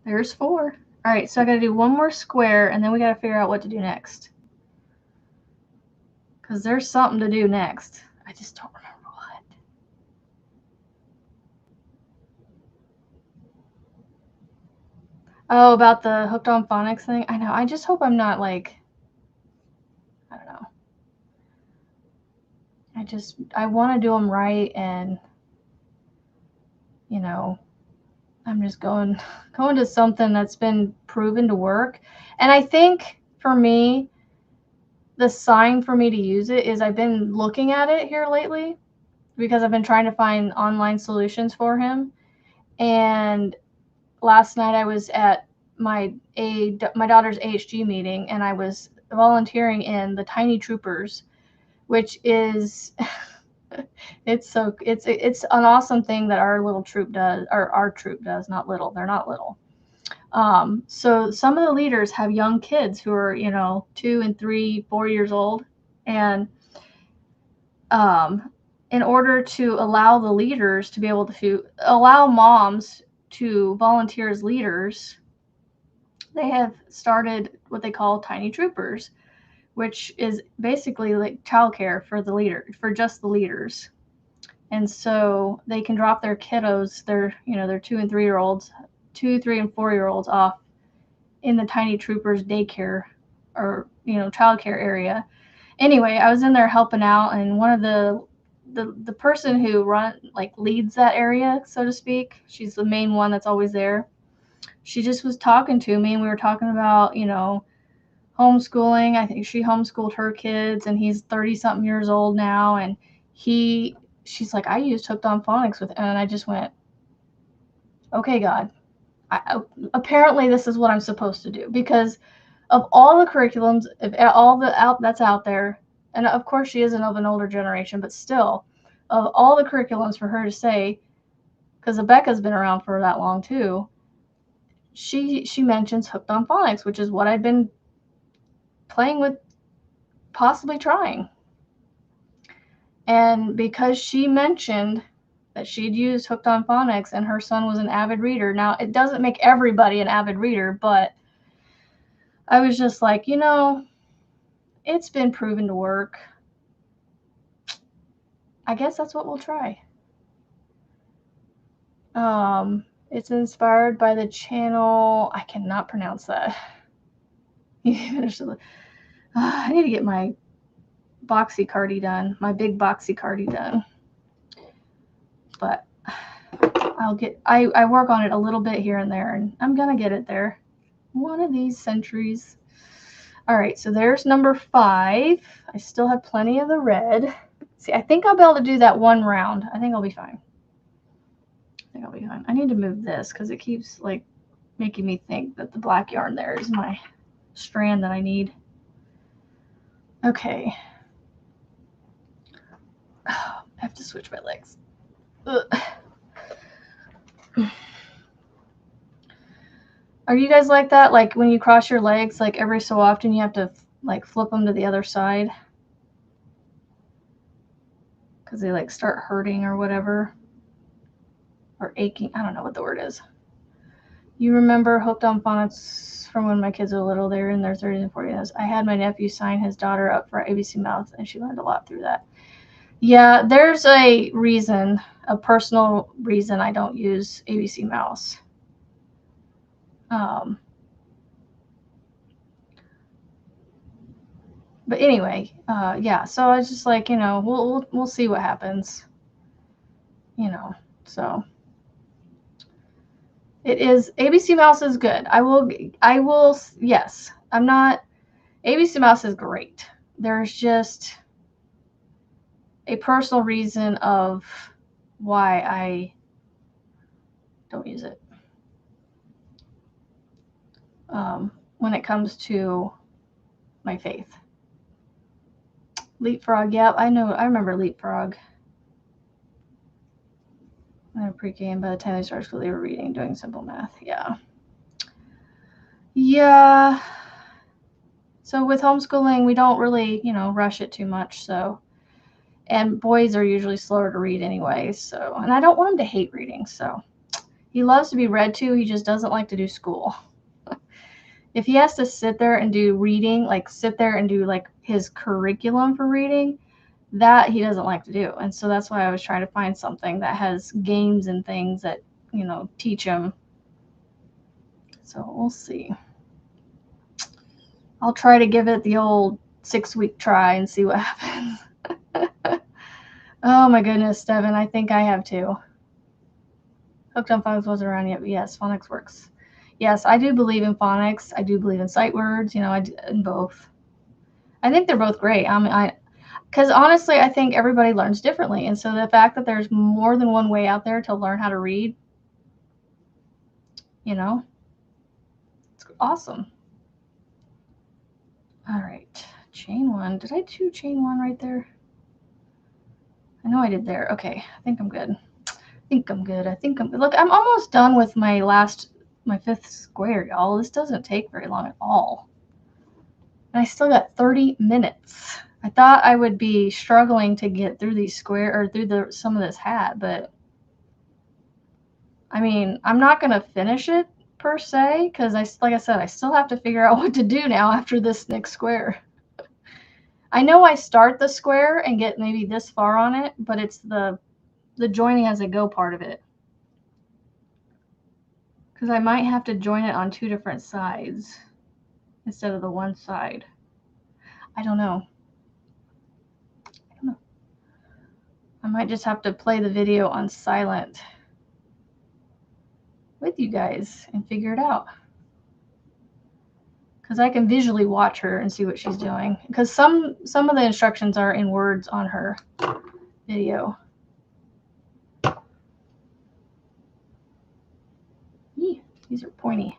There's 4. All right, so I got to do one more square, and then we got to figure out what to do next. Because there's something to do next. I just don't remember what. Oh, about the Hooked on Phonics thing? I know. I just hope I'm not like, I don't know. I want to do them right, and, you know, I'm just going to something that's been proven to work. And I think for me, the sign for me to use it is I've been looking at it here lately because I've been trying to find online solutions for him. And last night I was at my daughter's AHG meeting, and I was volunteering in the Tiny Troopers, which is it's an awesome thing that our little troop does, or our troop does, not little. They're not little. So some of the leaders have young kids who are, 2 and 3, 4 years old. And in order to allow the leaders to be able to allow moms to volunteer as leaders, they have started what they call Tiny Troopers, which is basically like childcare for just the leaders. And so they can drop their kiddos, their 2 and 3 year olds, 2, 3, and 4 year olds off in the Tiny Troopers daycare or, childcare area. Anyway, I was in there helping out, and one of the person who leads that area, so to speak, she's the main one that's always there. She just was talking to me, and we were talking about, homeschooling. I think she homeschooled her kids, and he's 30-something years old now, and she's like, I used Hooked on Phonics and I just went, okay, God, apparently this is what I'm supposed to do, because of all the curriculums, that's out there, and of course she isn't of an older generation, but still, of all the curriculums for her to say, because Rebecca's been around for that long too, she mentions Hooked on Phonics, which is what I've been playing with, possibly trying. And because she mentioned that she'd used Hooked on Phonics and her son was an avid reader. Now, it doesn't make everybody an avid reader, but I was just like, you know, it's been proven to work. I guess that's what we'll try. It's inspired by the channel. I cannot pronounce that. I need to get my boxy cardi done, my big boxy cardi done. But I work on it a little bit here and there, and I'm gonna get it there one of these centuries. All right, so there's number 5. I still have plenty of the red. See, I think I'll be able to do that one round. I think I'll be fine. I need to move this because it keeps like making me think that the black yarn there is my strand that I need. Okay. Oh, I have to switch my legs. Ugh. Are you guys like that? Like when you cross your legs, like every so often you have to like flip them to the other side because they like start hurting or whatever, or aching. I don't know what the word is. You remember Hooked on Phonics from when my kids were little? They were in their 30s and 40s. I had my nephew sign his daughter up for ABC Mouth, and she learned a lot through that. Yeah, there's a reason, a personal reason I don't use ABC Mouse. But anyway, yeah. So I was just like, you know, we'll see what happens. You know, so it is. ABC Mouse is good. I will. Yes, I'm not. ABC Mouse is great. There's just a personal reason of why I don't use it. When it comes to my faith. Leapfrog, yeah, I know. I remember Leapfrog. In pre-game, by the time they started school, they were reading, doing simple math. Yeah. Yeah. So with homeschooling, we don't really, you know, rush it too much. So, and boys are usually slower to read anyway. So, and I don't want him to hate reading. So, he loves to be read to. He just doesn't like to do school. If he has to sit there and do reading, like sit there and do like his curriculum for reading, that he doesn't like to do. And so that's why I was trying to find something that has games and things that, you know, teach him. So we'll see. I'll try to give it the old 6-week try and see what happens. Oh my goodness, Devin, I think I have too. Hooked on Phonics wasn't around yet, but yes, Phonics works. Yes, I do believe in phonics. I do believe in sight words. You know, I do in both. I think they're both great. Because honestly, I think everybody learns differently. And so the fact that there's more than one way out there to learn how to read, you know, it's awesome. All right, chain 1. Did I do chain 1 right there? I know I did there. Okay, I think I'm good. Look, I'm almost done with my 5th square, y'all. This doesn't take very long at all. And I still got 30 minutes. I thought I would be struggling to get through these some of this hat, but I mean, I'm not going to finish it per se, because like I said, I still have to figure out what to do now after this next square. I know I start the square and get maybe this far on it, but it's the joining as I go part of it. Because I might have to join it on 2 different sides instead of the one side. I don't know. I might just have to play the video on silent with you guys and figure it out. Because I can visually watch her and see what she's doing. Because some of the instructions are in words on her video. Eee, these are pointy.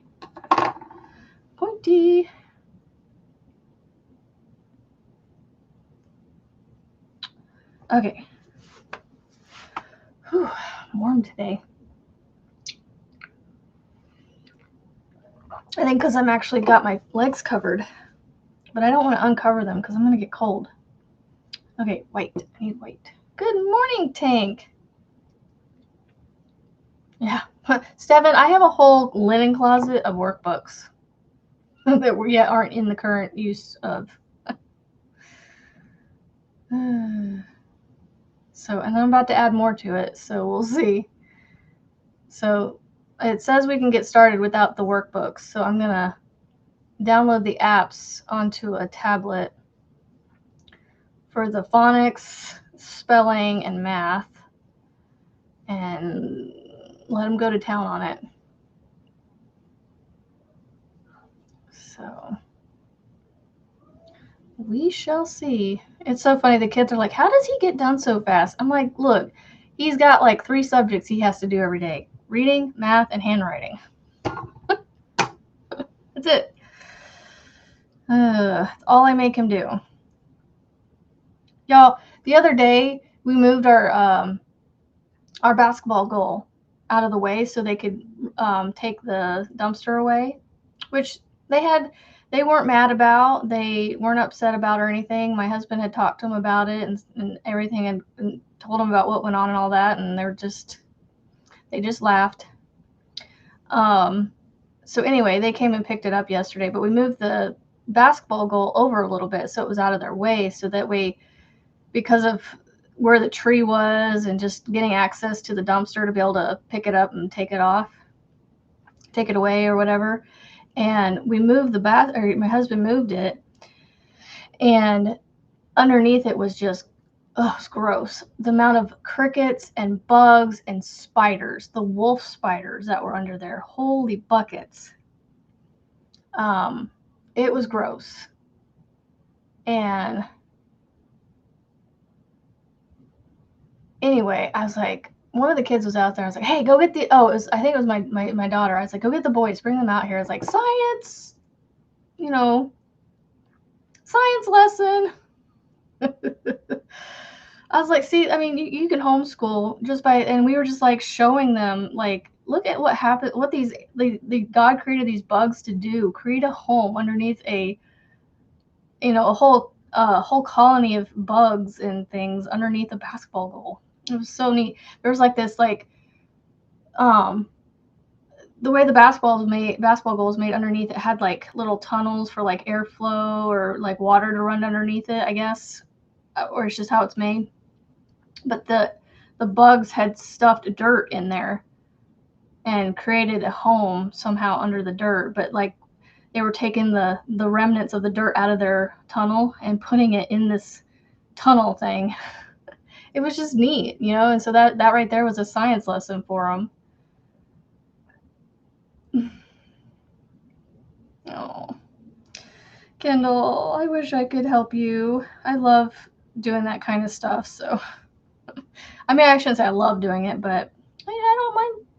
Pointy. Okay. Whew, I'm warm today. I think because I'm actually got my legs covered. But I don't want to uncover them because I'm going to get cold. Okay, white. I need white. Good morning, Tank. Yeah. Stefan, I have a whole linen closet of workbooks that yet aren't in the current use of. So, and I'm about to add more to it, so we'll see. So it says we can get started without the workbooks, so I'm going to download the apps onto a tablet for the phonics, spelling, and math, and let them go to town on it. So we shall see. It's so funny. The kids are like, how does he get done so fast? I'm like, look, he's got like 3 subjects he has to do every day. Reading, math, and handwriting. That's it. That's all I make him do. Y'all, the other day we moved our basketball goal out of the way so they could take the dumpster away, which they weren't mad about. They weren't upset about or anything. My husband had talked to them about it and everything and told them about what went on and all that, and they just laughed. So anyway, they came and picked it up yesterday, but we moved the basketball goal over a little bit so it was out of their way, so that way, because of where the tree was and just getting access to the dumpster to be able to pick it up and take it away or whatever. And we moved my husband moved it, and underneath it was just, it's gross. The amount of crickets and bugs and spiders, the wolf spiders that were under there, holy buckets. It was gross. And anyway, I was like, one of the kids was out there. I was like, hey, go get I think it was my daughter. I was like, go get the boys, bring them out here. I was like, science, science lesson. I was like, see, I mean, you can homeschool just by, and we were just like showing them, like, look at what happened, what God created these bugs to do, create a home underneath a whole colony of bugs and things underneath a basketball goal. It was so neat. There was like this, like, the way the basketball goal was made underneath, it had like little tunnels for like airflow or like water to run underneath it, I guess, or it's just how it's made. But the bugs had stuffed dirt in there and created a home somehow under the dirt, but like they were taking the remnants of the dirt out of their tunnel and putting it in this tunnel thing. It was just neat, and so that right there was a science lesson for them. Oh, Kendall, I wish I could help you. I love doing that kind of stuff. So, I mean, I shouldn't say I love doing it, but I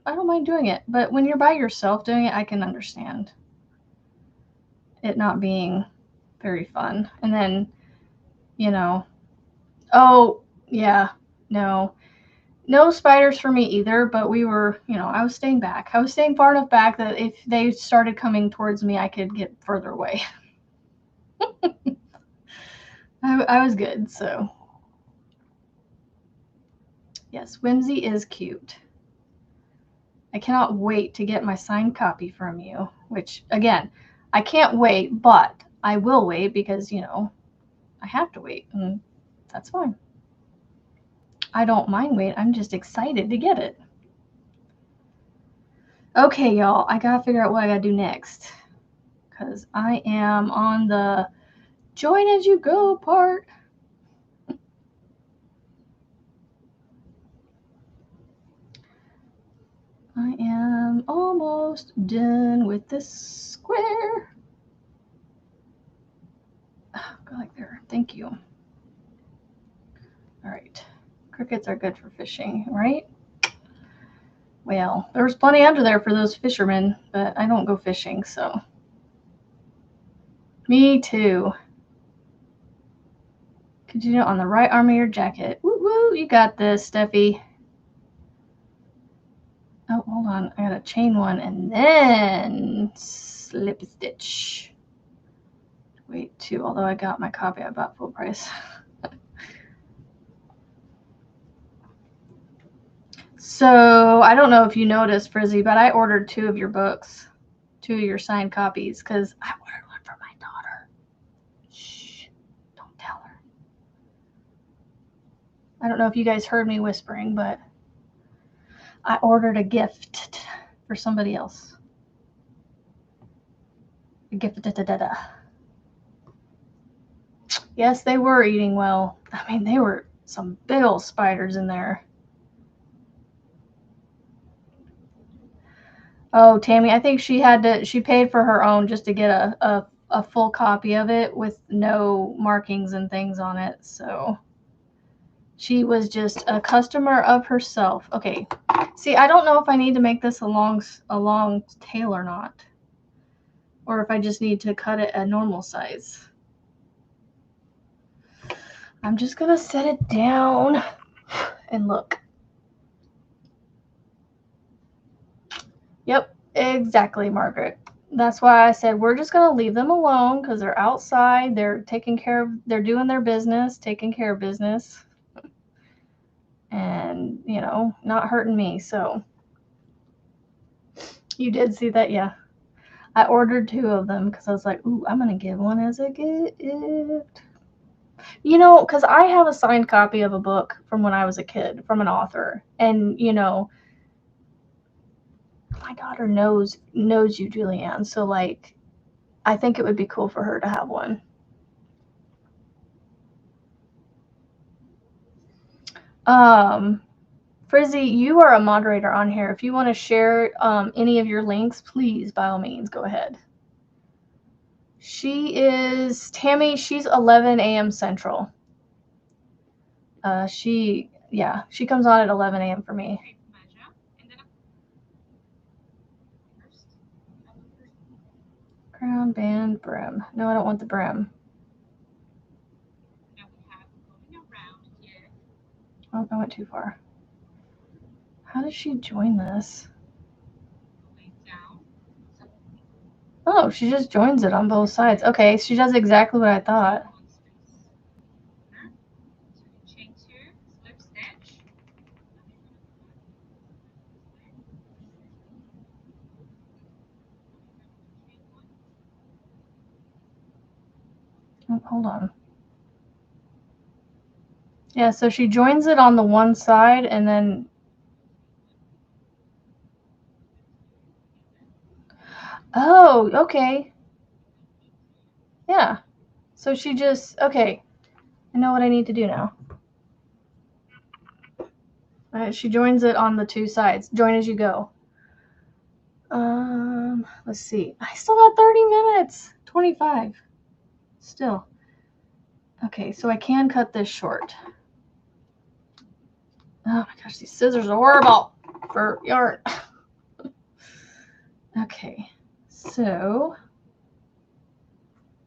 don't mind doing it. But when you're by yourself doing it, I can understand it not being very fun. And then, oh yeah, no spiders for me either. But we were, I was staying back. I was staying far enough back that if they started coming towards me, I could get further away. I was good, so. Yes, Whimsy is cute. I cannot wait to get my signed copy from you, which, again, I can't wait, but I will wait because, I have to wait, and that's fine. I don't mind waiting. I'm just excited to get it. Okay, y'all, I gotta figure out what I gotta do next because I am on the join as you go part. I am almost done with this square. Oh, go like there. Thank you. All right. Crickets are good for fishing, right? Well, there's plenty under there for those fishermen, but I don't go fishing, so. Me too. Continue on the right arm of your jacket. Woo woo, you got this, Steffi. Oh, hold on. I gotta chain one and then slip stitch. Wait, 2, although I got my copy I bought full price. So I don't know if you noticed, Frizzy, but I ordered 2 of your books, 2 of your signed copies, because I ordered one for my daughter. Shh, don't tell her. I don't know if you guys heard me whispering, but I ordered a gift for somebody else. A gift. Yes, they were eating well. I mean, they were some big old spiders in there. Oh, Tammy, I think she paid for her own just to get a full copy of it with no markings and things on it. So she was just a customer of herself. Okay. See, I don't know if I need to make this a long tail or not. Or if I just need to cut it a normal size. I'm just going to set it down and look. Yep, exactly, Margaret. That's why I said we're just going to leave them alone because they're outside. They're they're doing their business, taking care of business. And, you know, not hurting me. So you did see that, yeah. I ordered 2 of them because I was like, ooh, I'm going to give one as a gift. You know, because I have a signed copy of a book from when I was a kid from an author. And, you know, my daughter knows you, Julianne. So, like, I think it would be cool for her to have one. Frizzy, you are a moderator on here. If you want to share any of your links, please, by all means, go ahead. Tammy, she's 11 a.m. Central. She comes on at 11 a.m. for me. Crown, band, brim. No, I don't want the brim. Oh, I went too far. How does she join this? Oh, she just joins it on both sides. Okay, she does exactly what I thought. Oh, hold on. Yeah, so she joins it on the one side and then... Oh, okay. Yeah. So she just... Okay. I know what I need to do now. She joins it on the 2 sides. Join as you go. Let's see. I still got 30 minutes. 25. Still. Okay, so I can cut this short. Oh my gosh, these scissors are horrible for yarn. Okay, so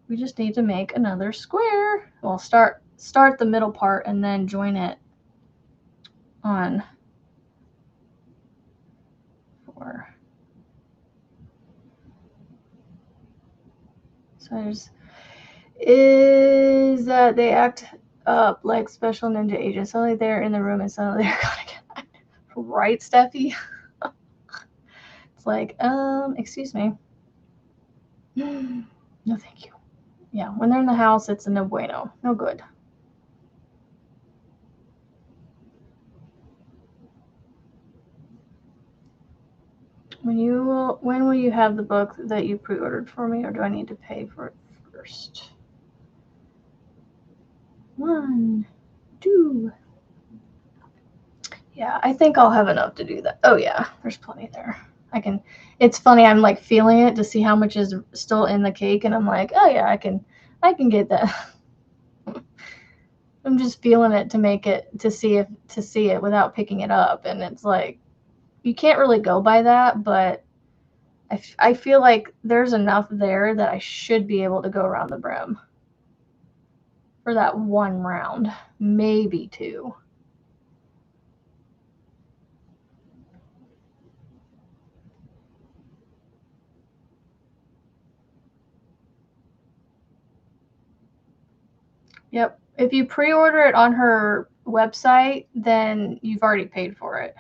we just need to make another square. We'll start the middle part and then join it on 4. So is that they act up like special ninja agents. Suddenly they're in the room and suddenly they're gonna get right, Steffi? It's like, excuse me. No, thank you. Yeah, when they're in the house, it's a no bueno. No good. When will you have the book that you pre-ordered for me, or do I need to pay for it first? 1, 2. Yeah, I think I'll have enough to do that. Oh yeah, there's plenty there. It's funny, I'm like feeling it to see how much is still in the cake, and I'm like, oh yeah, I can get that. I'm just feeling it to see it without picking it up, and it's like, you can't really go by that, but I feel like there's enough there that I should be able to go around the brim for that 1 round, maybe 2. Yep. If you pre-order it on her website, then you've already paid for it.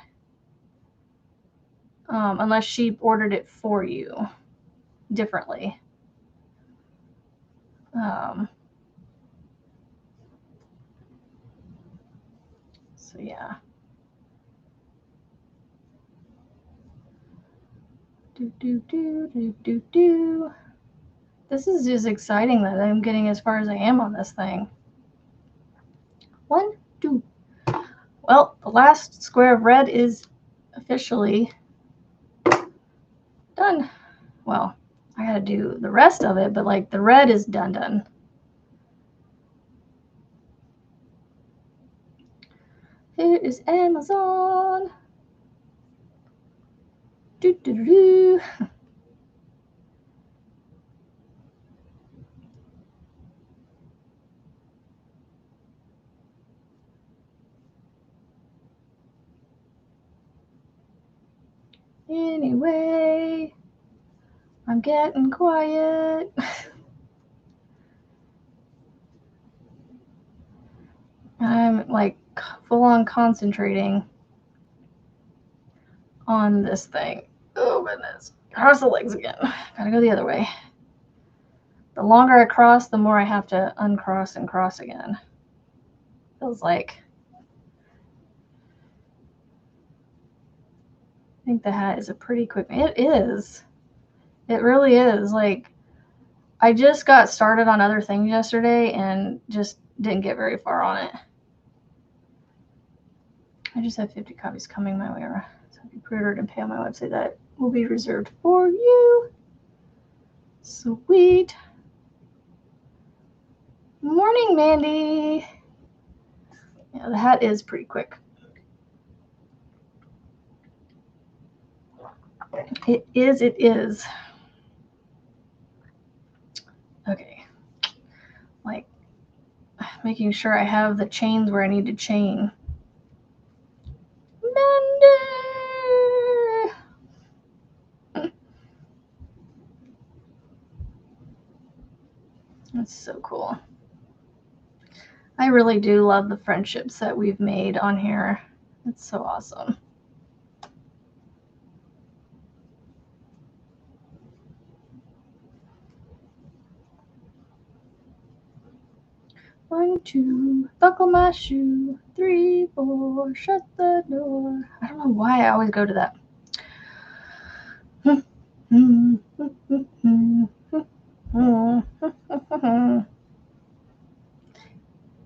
Unless she ordered it for you differently. So yeah. Do. This is just exciting that I'm getting as far as I am on this thing. 1, 2. Well, the last square of red is officially done. Well, I gotta do the rest of it, but like the red is done. Here is Amazon. Do. Anyway, I'm getting quiet. I'm like full on concentrating on this thing. Oh goodness. Cross the legs again. Gotta go the other way. The longer I cross, the more I have to uncross and cross again. Feels like. I think the hat is a pretty quick. It is. It really is. Like, I just got started on other things yesterday and just didn't get very far on it. I just have 50 copies coming my way. So if you pre-ordered and pay on my website, that will be reserved for you. Sweet. Morning, Mandy. Yeah, the hat is pretty quick. It is. Okay. Like, making sure I have the chains where I need to chain. Mandy! That's so cool. I really do love the friendships that we've made on here. It's so awesome. One, two, buckle my shoe. 3, 4, shut the door. I don't know why I always go to that.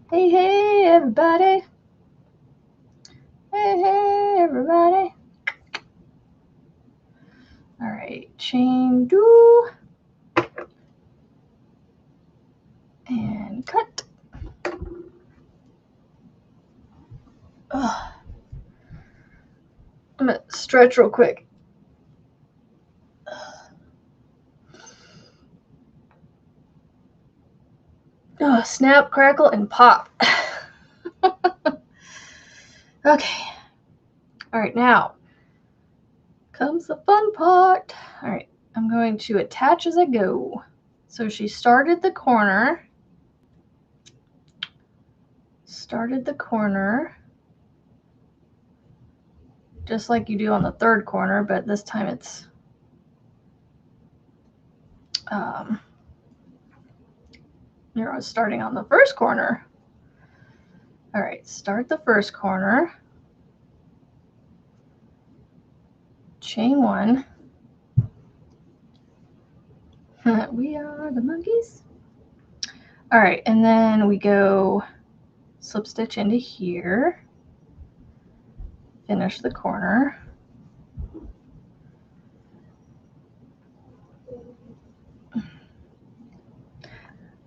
Hey, everybody. Hey, everybody. All right, chain, do. And cut. Ugh. I'm going to stretch real quick. Oh, snap, crackle, and pop. Okay. All right, now comes the fun part. All right, I'm going to attach as I go. So she started the corner. Just like you do on the third corner, but this time it's you're starting on the first corner. All right, start the first corner. Chain 1. We are the monkeys. All right, and then we go slip stitch into here. Finish the corner.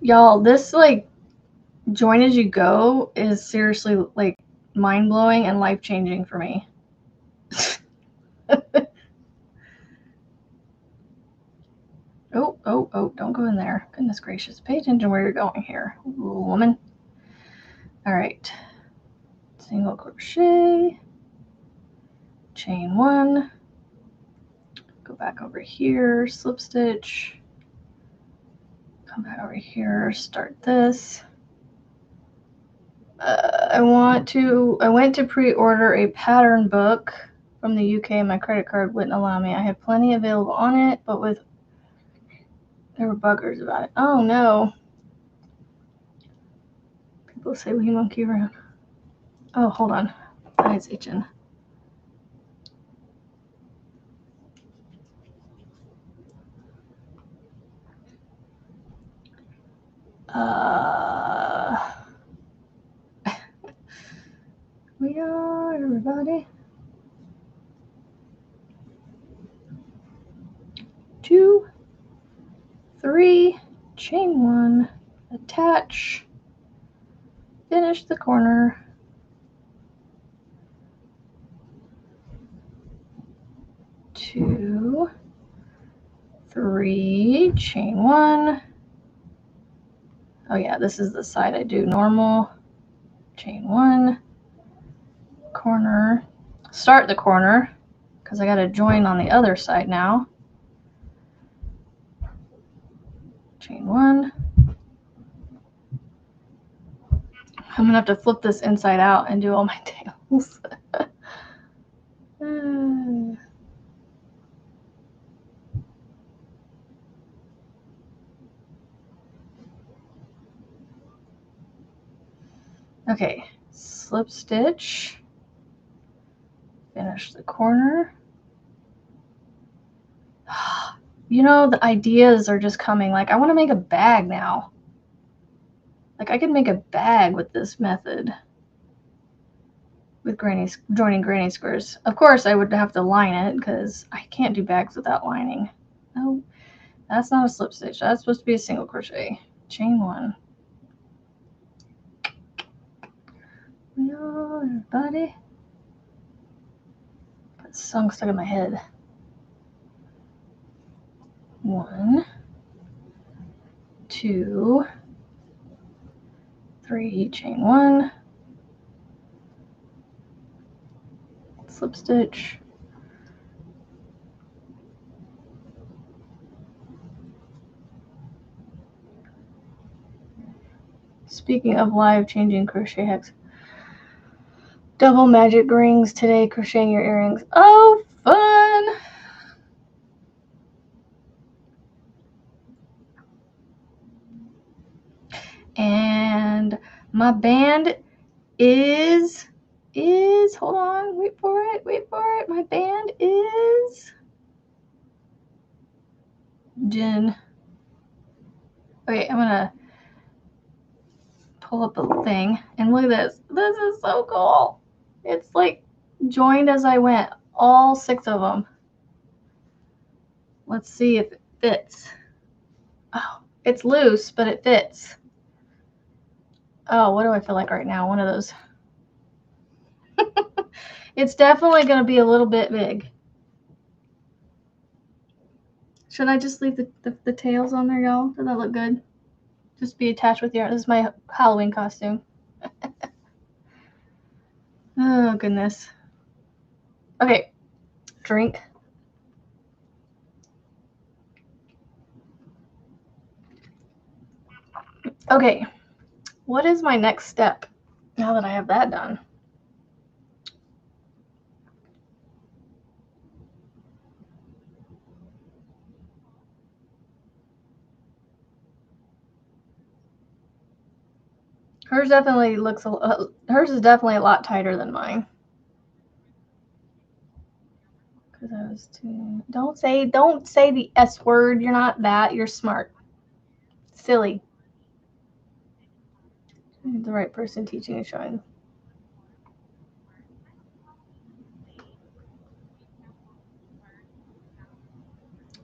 Y'all, this like join as you go is seriously like mind-blowing and life-changing for me. Oh, don't go in there. Goodness gracious. Pay attention where you're going here, woman. All right. Single crochet, chain 1, go back over here, slip stitch, come back over here, start this, I went to pre-order a pattern book from the UK. My credit card wouldn't allow me. I have plenty available on it, but there were buggers about it. Oh no. People say we monkey around. Oh, hold on. My eye's itching. We are everybody. 2, 3, chain 1, attach, finish the corner. 2, 3, chain 1. Oh yeah, this is the side I do normal. Chain 1, corner, start the corner because I got to join on the other side now. Chain 1. I'm gonna have to flip this inside out and do all my tails. Okay, slip stitch, finish the corner. You know, the ideas are just coming. Like, I want to make a bag now. Like, I could make a bag with this method. With joining granny squares. Of course, I would have to line it because I can't do bags without lining. No, that's not a slip stitch. That's supposed to be a single crochet. Chain 1. No, everybody. That song stuck in my head. 1, 2, 3, chain 1, slip stitch, speaking of live changing crochet hacks, double magic rings today, crocheting your earrings. Oh, fun! And my band is hold on, wait for it. My band is Jen. Okay, I'm gonna pull up a thing and look at this. This is so cool. It's like joined as I went, all 6 of them. Let's see if it fits. Oh, it's loose, but it fits. Oh, what do I feel like right now? One of those. It's definitely going to be a little bit big. Should I just leave the tails on there, y'all? Does that look good? Just be attached with yarn. This is my Halloween costume. Oh, goodness. Okay, drink. Okay, what is my next step now that I have that done? Hers definitely looks hers is definitely a lot tighter than mine. Because I was too. Don't say the S word. You're not that. You're smart. Silly. The right person teaching and showing.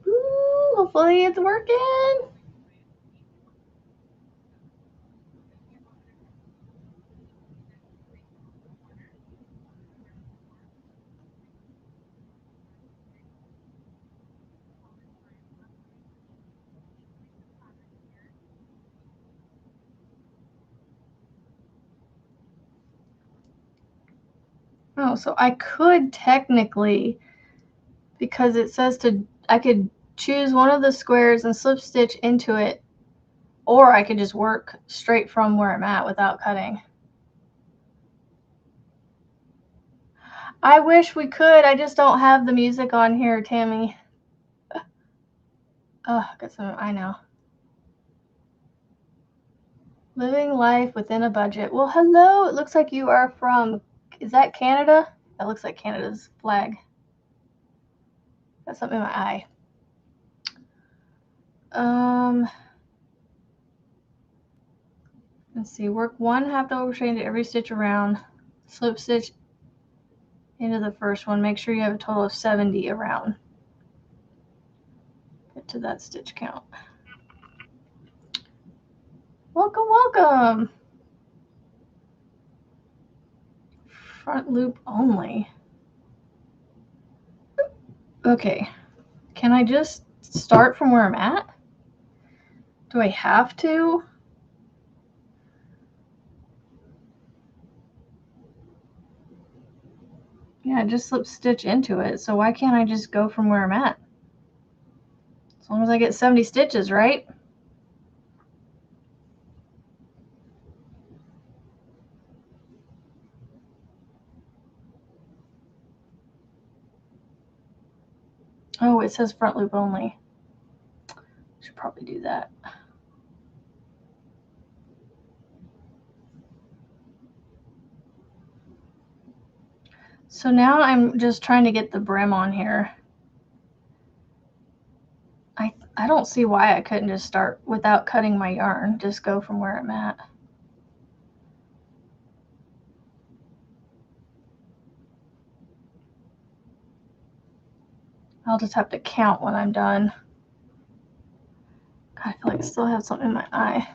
Ooh, hopefully it's working. Oh, so I could technically, because it says I could choose one of the squares and slip stitch into it, or I could just work straight from where I'm at without cutting. I wish we could. I just don't have the music on here, Tammy. Oh, got some. I know. Living life within a budget. Well, hello. It looks like you are from. Is that Canada? That looks like Canada's flag. Got something in my eye. Let's see. Work 1 half double crochet into every stitch around. Slip stitch into the first one. Make sure you have a total of 70 around. Get to that stitch count. Welcome, welcome. Front loop only. Okay. Can I just start from where I'm at? Do I have to? Yeah, just slip stitch into it. So why can't I just go from where I'm at? As long as I get 70 stitches, right? Oh, it says front loop only. Should probably do that. So now I'm just trying to get the brim on here. I don't see why I couldn't just start without cutting my yarn. Just go from where I'm at. I'll just have to count when I'm done. God, I feel like I still have something in my eye.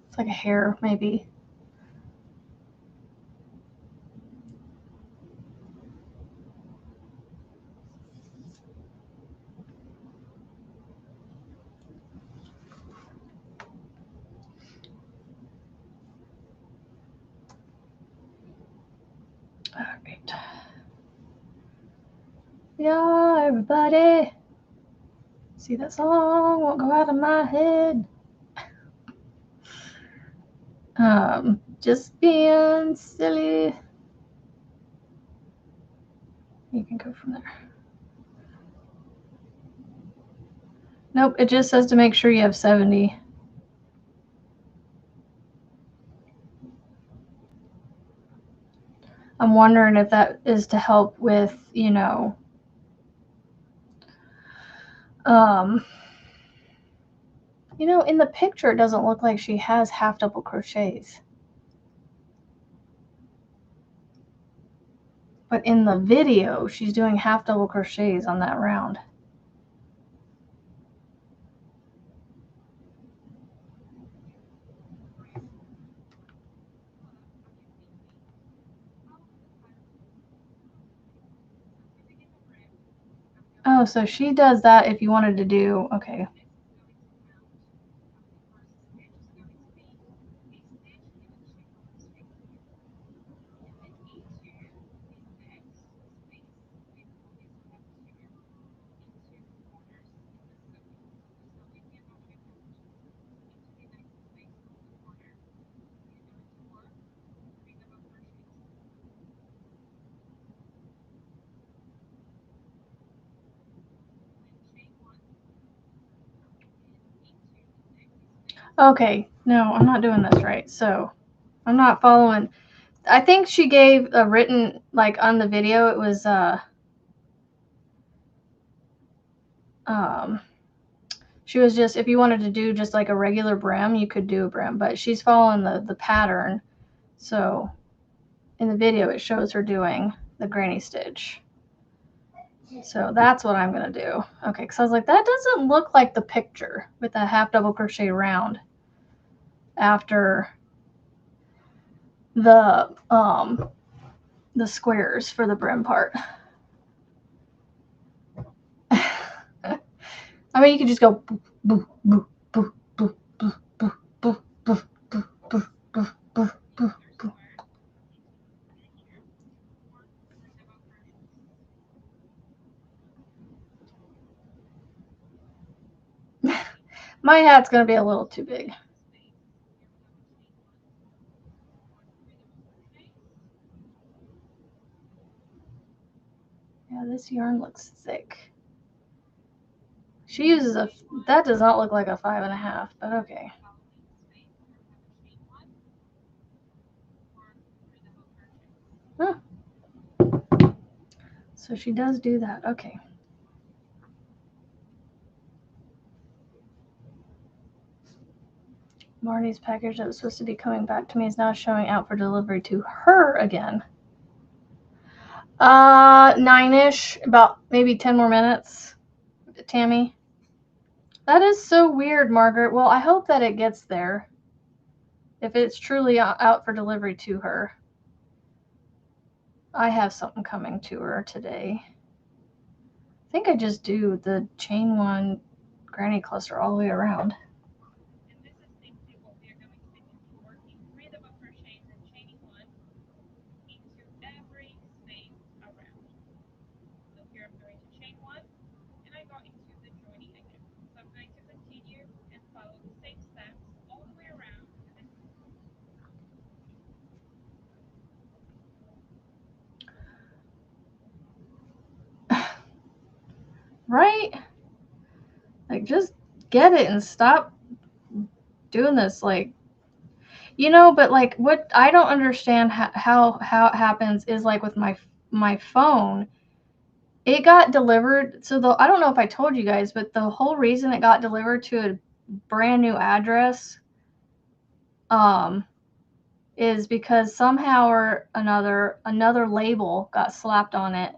It's like a hair, maybe. All right. Yeah, everybody. See, that song won't go out of my head. Just being silly. You can go from there. Nope, it just says to make sure you have 70. I'm wondering if that is to help with, you know, in the picture it doesn't look like she has half double crochets. But in the video, she's doing half double crochets on that round. Oh, so she does that if you wanted to do, okay. Okay, no, I'm not doing this right. So I'm not following. I think she gave a written, like on the video, it was, she was just, if you wanted to do just like a regular brim, you could do a brim, but she's following the pattern. So in the video, it shows her doing the granny stitch. So that's what I'm going to do. Okay, because I was like, that doesn't look like the picture with the half double crochet round after the squares for the brim part. I mean, you could just go boo, boo, boo, boo, boo, boo, boo, boo, boo, boo, boo, boo, boo, boo, boo. My hat's going to be a little too big. This yarn looks thick. She uses a, that does not look like a 5.5, but okay. Huh. So she does do that, okay. Marnie's package that was supposed to be coming back to me is now showing out for delivery to her again. 9-ish, about maybe 10 more minutes, Tammy. That is so weird, Margaret. Well, I hope that it gets there. If it's truly out for delivery to her. I have something coming to her today. I think I just do the chain one granny cluster all the way around. Right? Like, just get it and stop doing this. Like, you know, but like, what I don't understand how it happens is like with my phone, it got delivered. So I don't know if I told you guys, but the whole reason it got delivered to a brand new address, is because somehow or another label got slapped on it,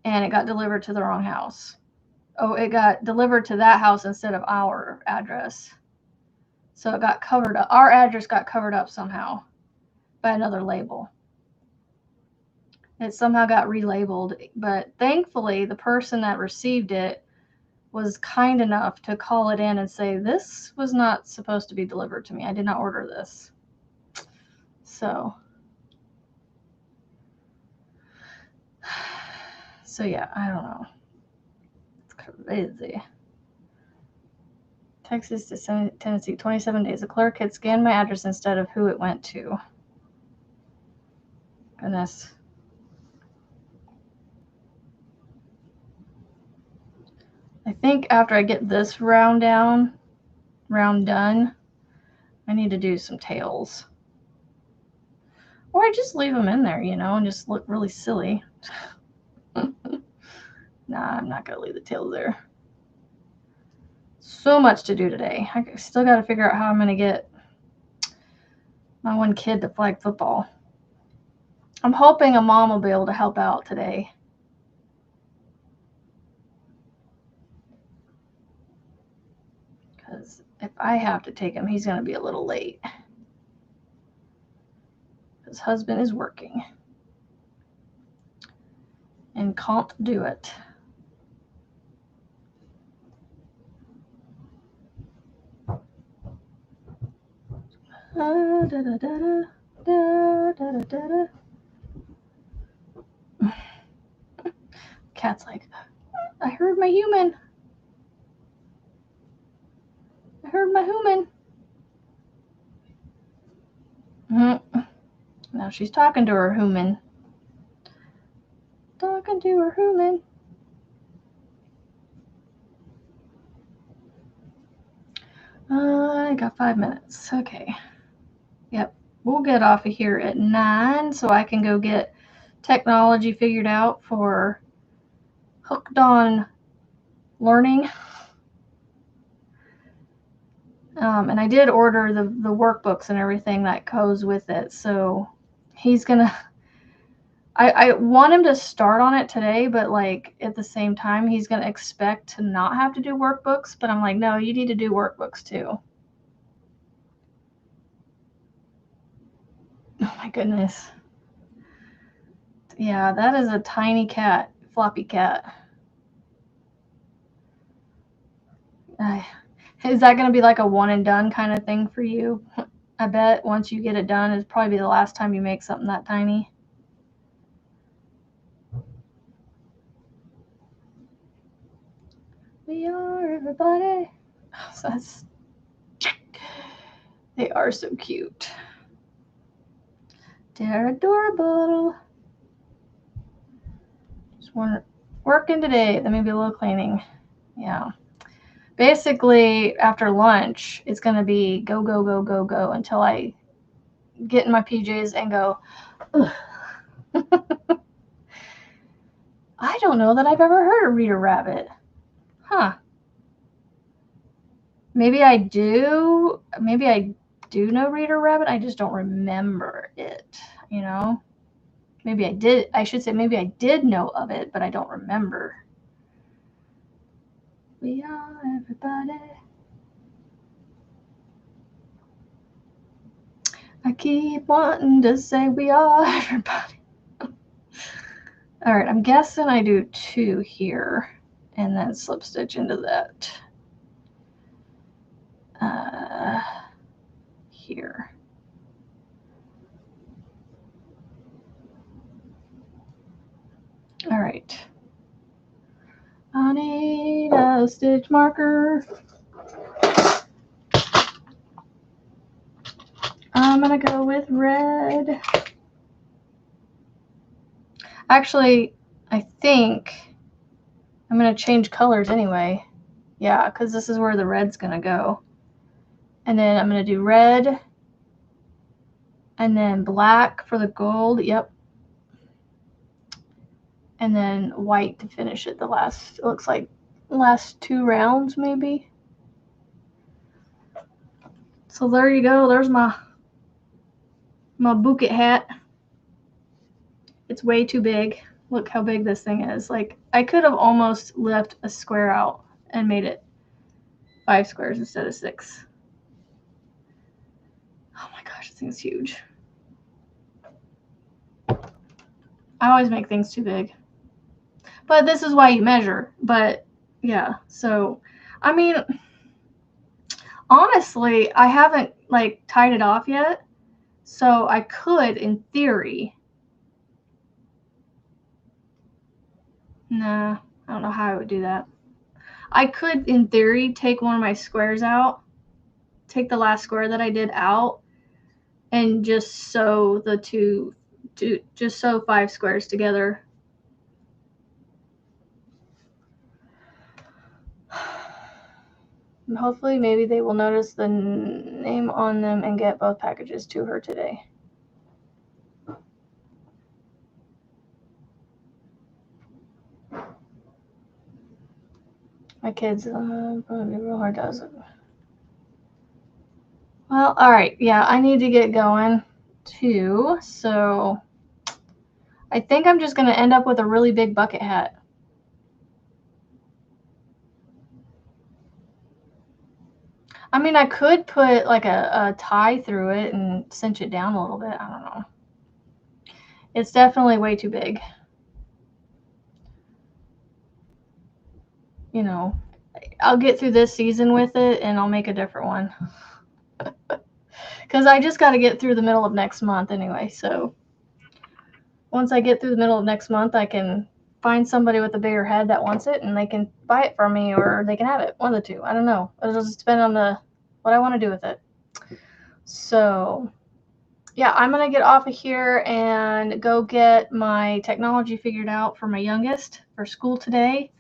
and it got delivered to the wrong house. Oh, it got delivered to that house instead of our address. So it got covered up. Our address got covered up somehow by another label. It somehow got relabeled, but thankfully the person that received it was kind enough to call it in and say, this was not supposed to be delivered to me. I did not order this. So yeah, I don't know. It's crazy. Texas to Tennessee, 27 days. The clerk had scanned my address instead of who it went to. Goodness. I think after I get this round done, I need to do some tails. Or I just leave them in there, you know, and just look really silly. Nah, I'm not going to leave the tails there. So much to do today. I still got to figure out how I'm going to get my one kid to flag football. I'm hoping a mom will be able to help out today. Because if I have to take him, he's going to be a little late. His husband is working and can't do it. Cat's like, I heard my human. I heard my human. Now she's talking to her human. Talking to her human. I got 5 minutes. Okay. Yep. We'll get off of here at 9 so I can go get technology figured out for Hooked on Learning. And I did order the workbooks and everything that goes with it. So he's going to... I want him to start on it today, but like at the same time, he's going to expect to not have to do workbooks. But I'm like, no, you need to do workbooks too. Oh my goodness. Yeah, that is a tiny cat, floppy cat. Is that going to be like a one and done kind of thing for you? I bet once you get it done, it'll probably be the last time you make something that tiny. We are everybody. So they are so cute. They're adorable. Just We're working today. Then maybe a little cleaning. Yeah. Basically, after lunch, it's going to be go, go, go, go, go until I get in my PJs and go, ugh. I don't know that I've ever heard of Reader Rabbit. Huh. Maybe I do. Maybe I do know Reader Rabbit. I just don't remember it, you know? Maybe I did. I should say maybe I did know of it, but I don't remember. We are everybody. I keep wanting to say we are everybody. All right, I'm guessing I do 2 here and then slip stitch into that. Here. All right. I need a stitch marker. I'm gonna go with red. Actually, I think I'm gonna change colors anyway. Yeah, because this is where the red's gonna go. And then I'm gonna do red and then black for the gold. Yep. And then white to finish it. The last, it looks like last 2 rounds maybe. So there you go. There's my bucket hat. It's way too big. Look how big this thing is. Like, I could have almost left a square out and made it 5 squares instead of 6. Oh my gosh, this thing's huge. I always make things too big. But this is why you measure. But yeah, so I mean, honestly, I haven't like tied it off yet. So I could, in theory. Nah, I don't know how I would do that. I could, in theory, take one of my squares out, take the last square that I did out, and just sew the just sew 5 squares together. And hopefully, maybe they will notice the name on them and get both packages to her today. My kids, probably real hard does it. Well, all right. Yeah, I need to get going too. So I think I'm just going to end up with a really big bucket hat. I mean, I could put like a tie through it and cinch it down a little bit. I don't know. It's definitely way too big. You know, I'll get through this season with it and I'll make a different one. Because I just got to get through the middle of next month anyway. So once I get through the middle of next month, I can find somebody with a bigger head that wants it and they can buy it from me or they can have it. One of the two. I don't know. It'll just depend on what I want to do with it. So yeah, I'm going to get off of here and go get my technology figured out for my youngest for school today.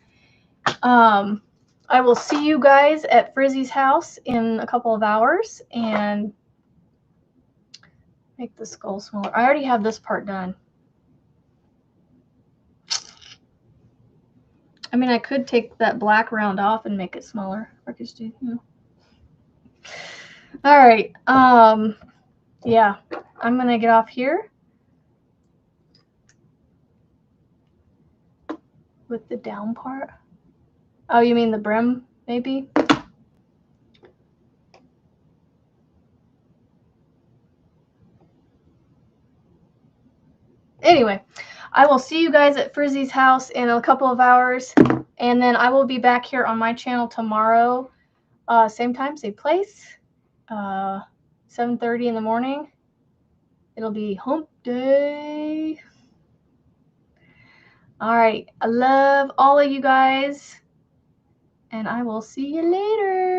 I will see you guys at Frizzy's house in a couple of hours and make the skull smaller. I already have this part done. I mean, I could take that black round off and make it smaller. Or just do, you know. All right. Yeah, I'm going to get off here with the down part. Oh, you mean the brim, maybe? Anyway, I will see you guys at Frizzy's house in a couple of hours. And then I will be back here on my channel tomorrow. Same time, same place. 7:30 in the morning. It'll be hump day. All right. I love all of you guys. And I will see you later.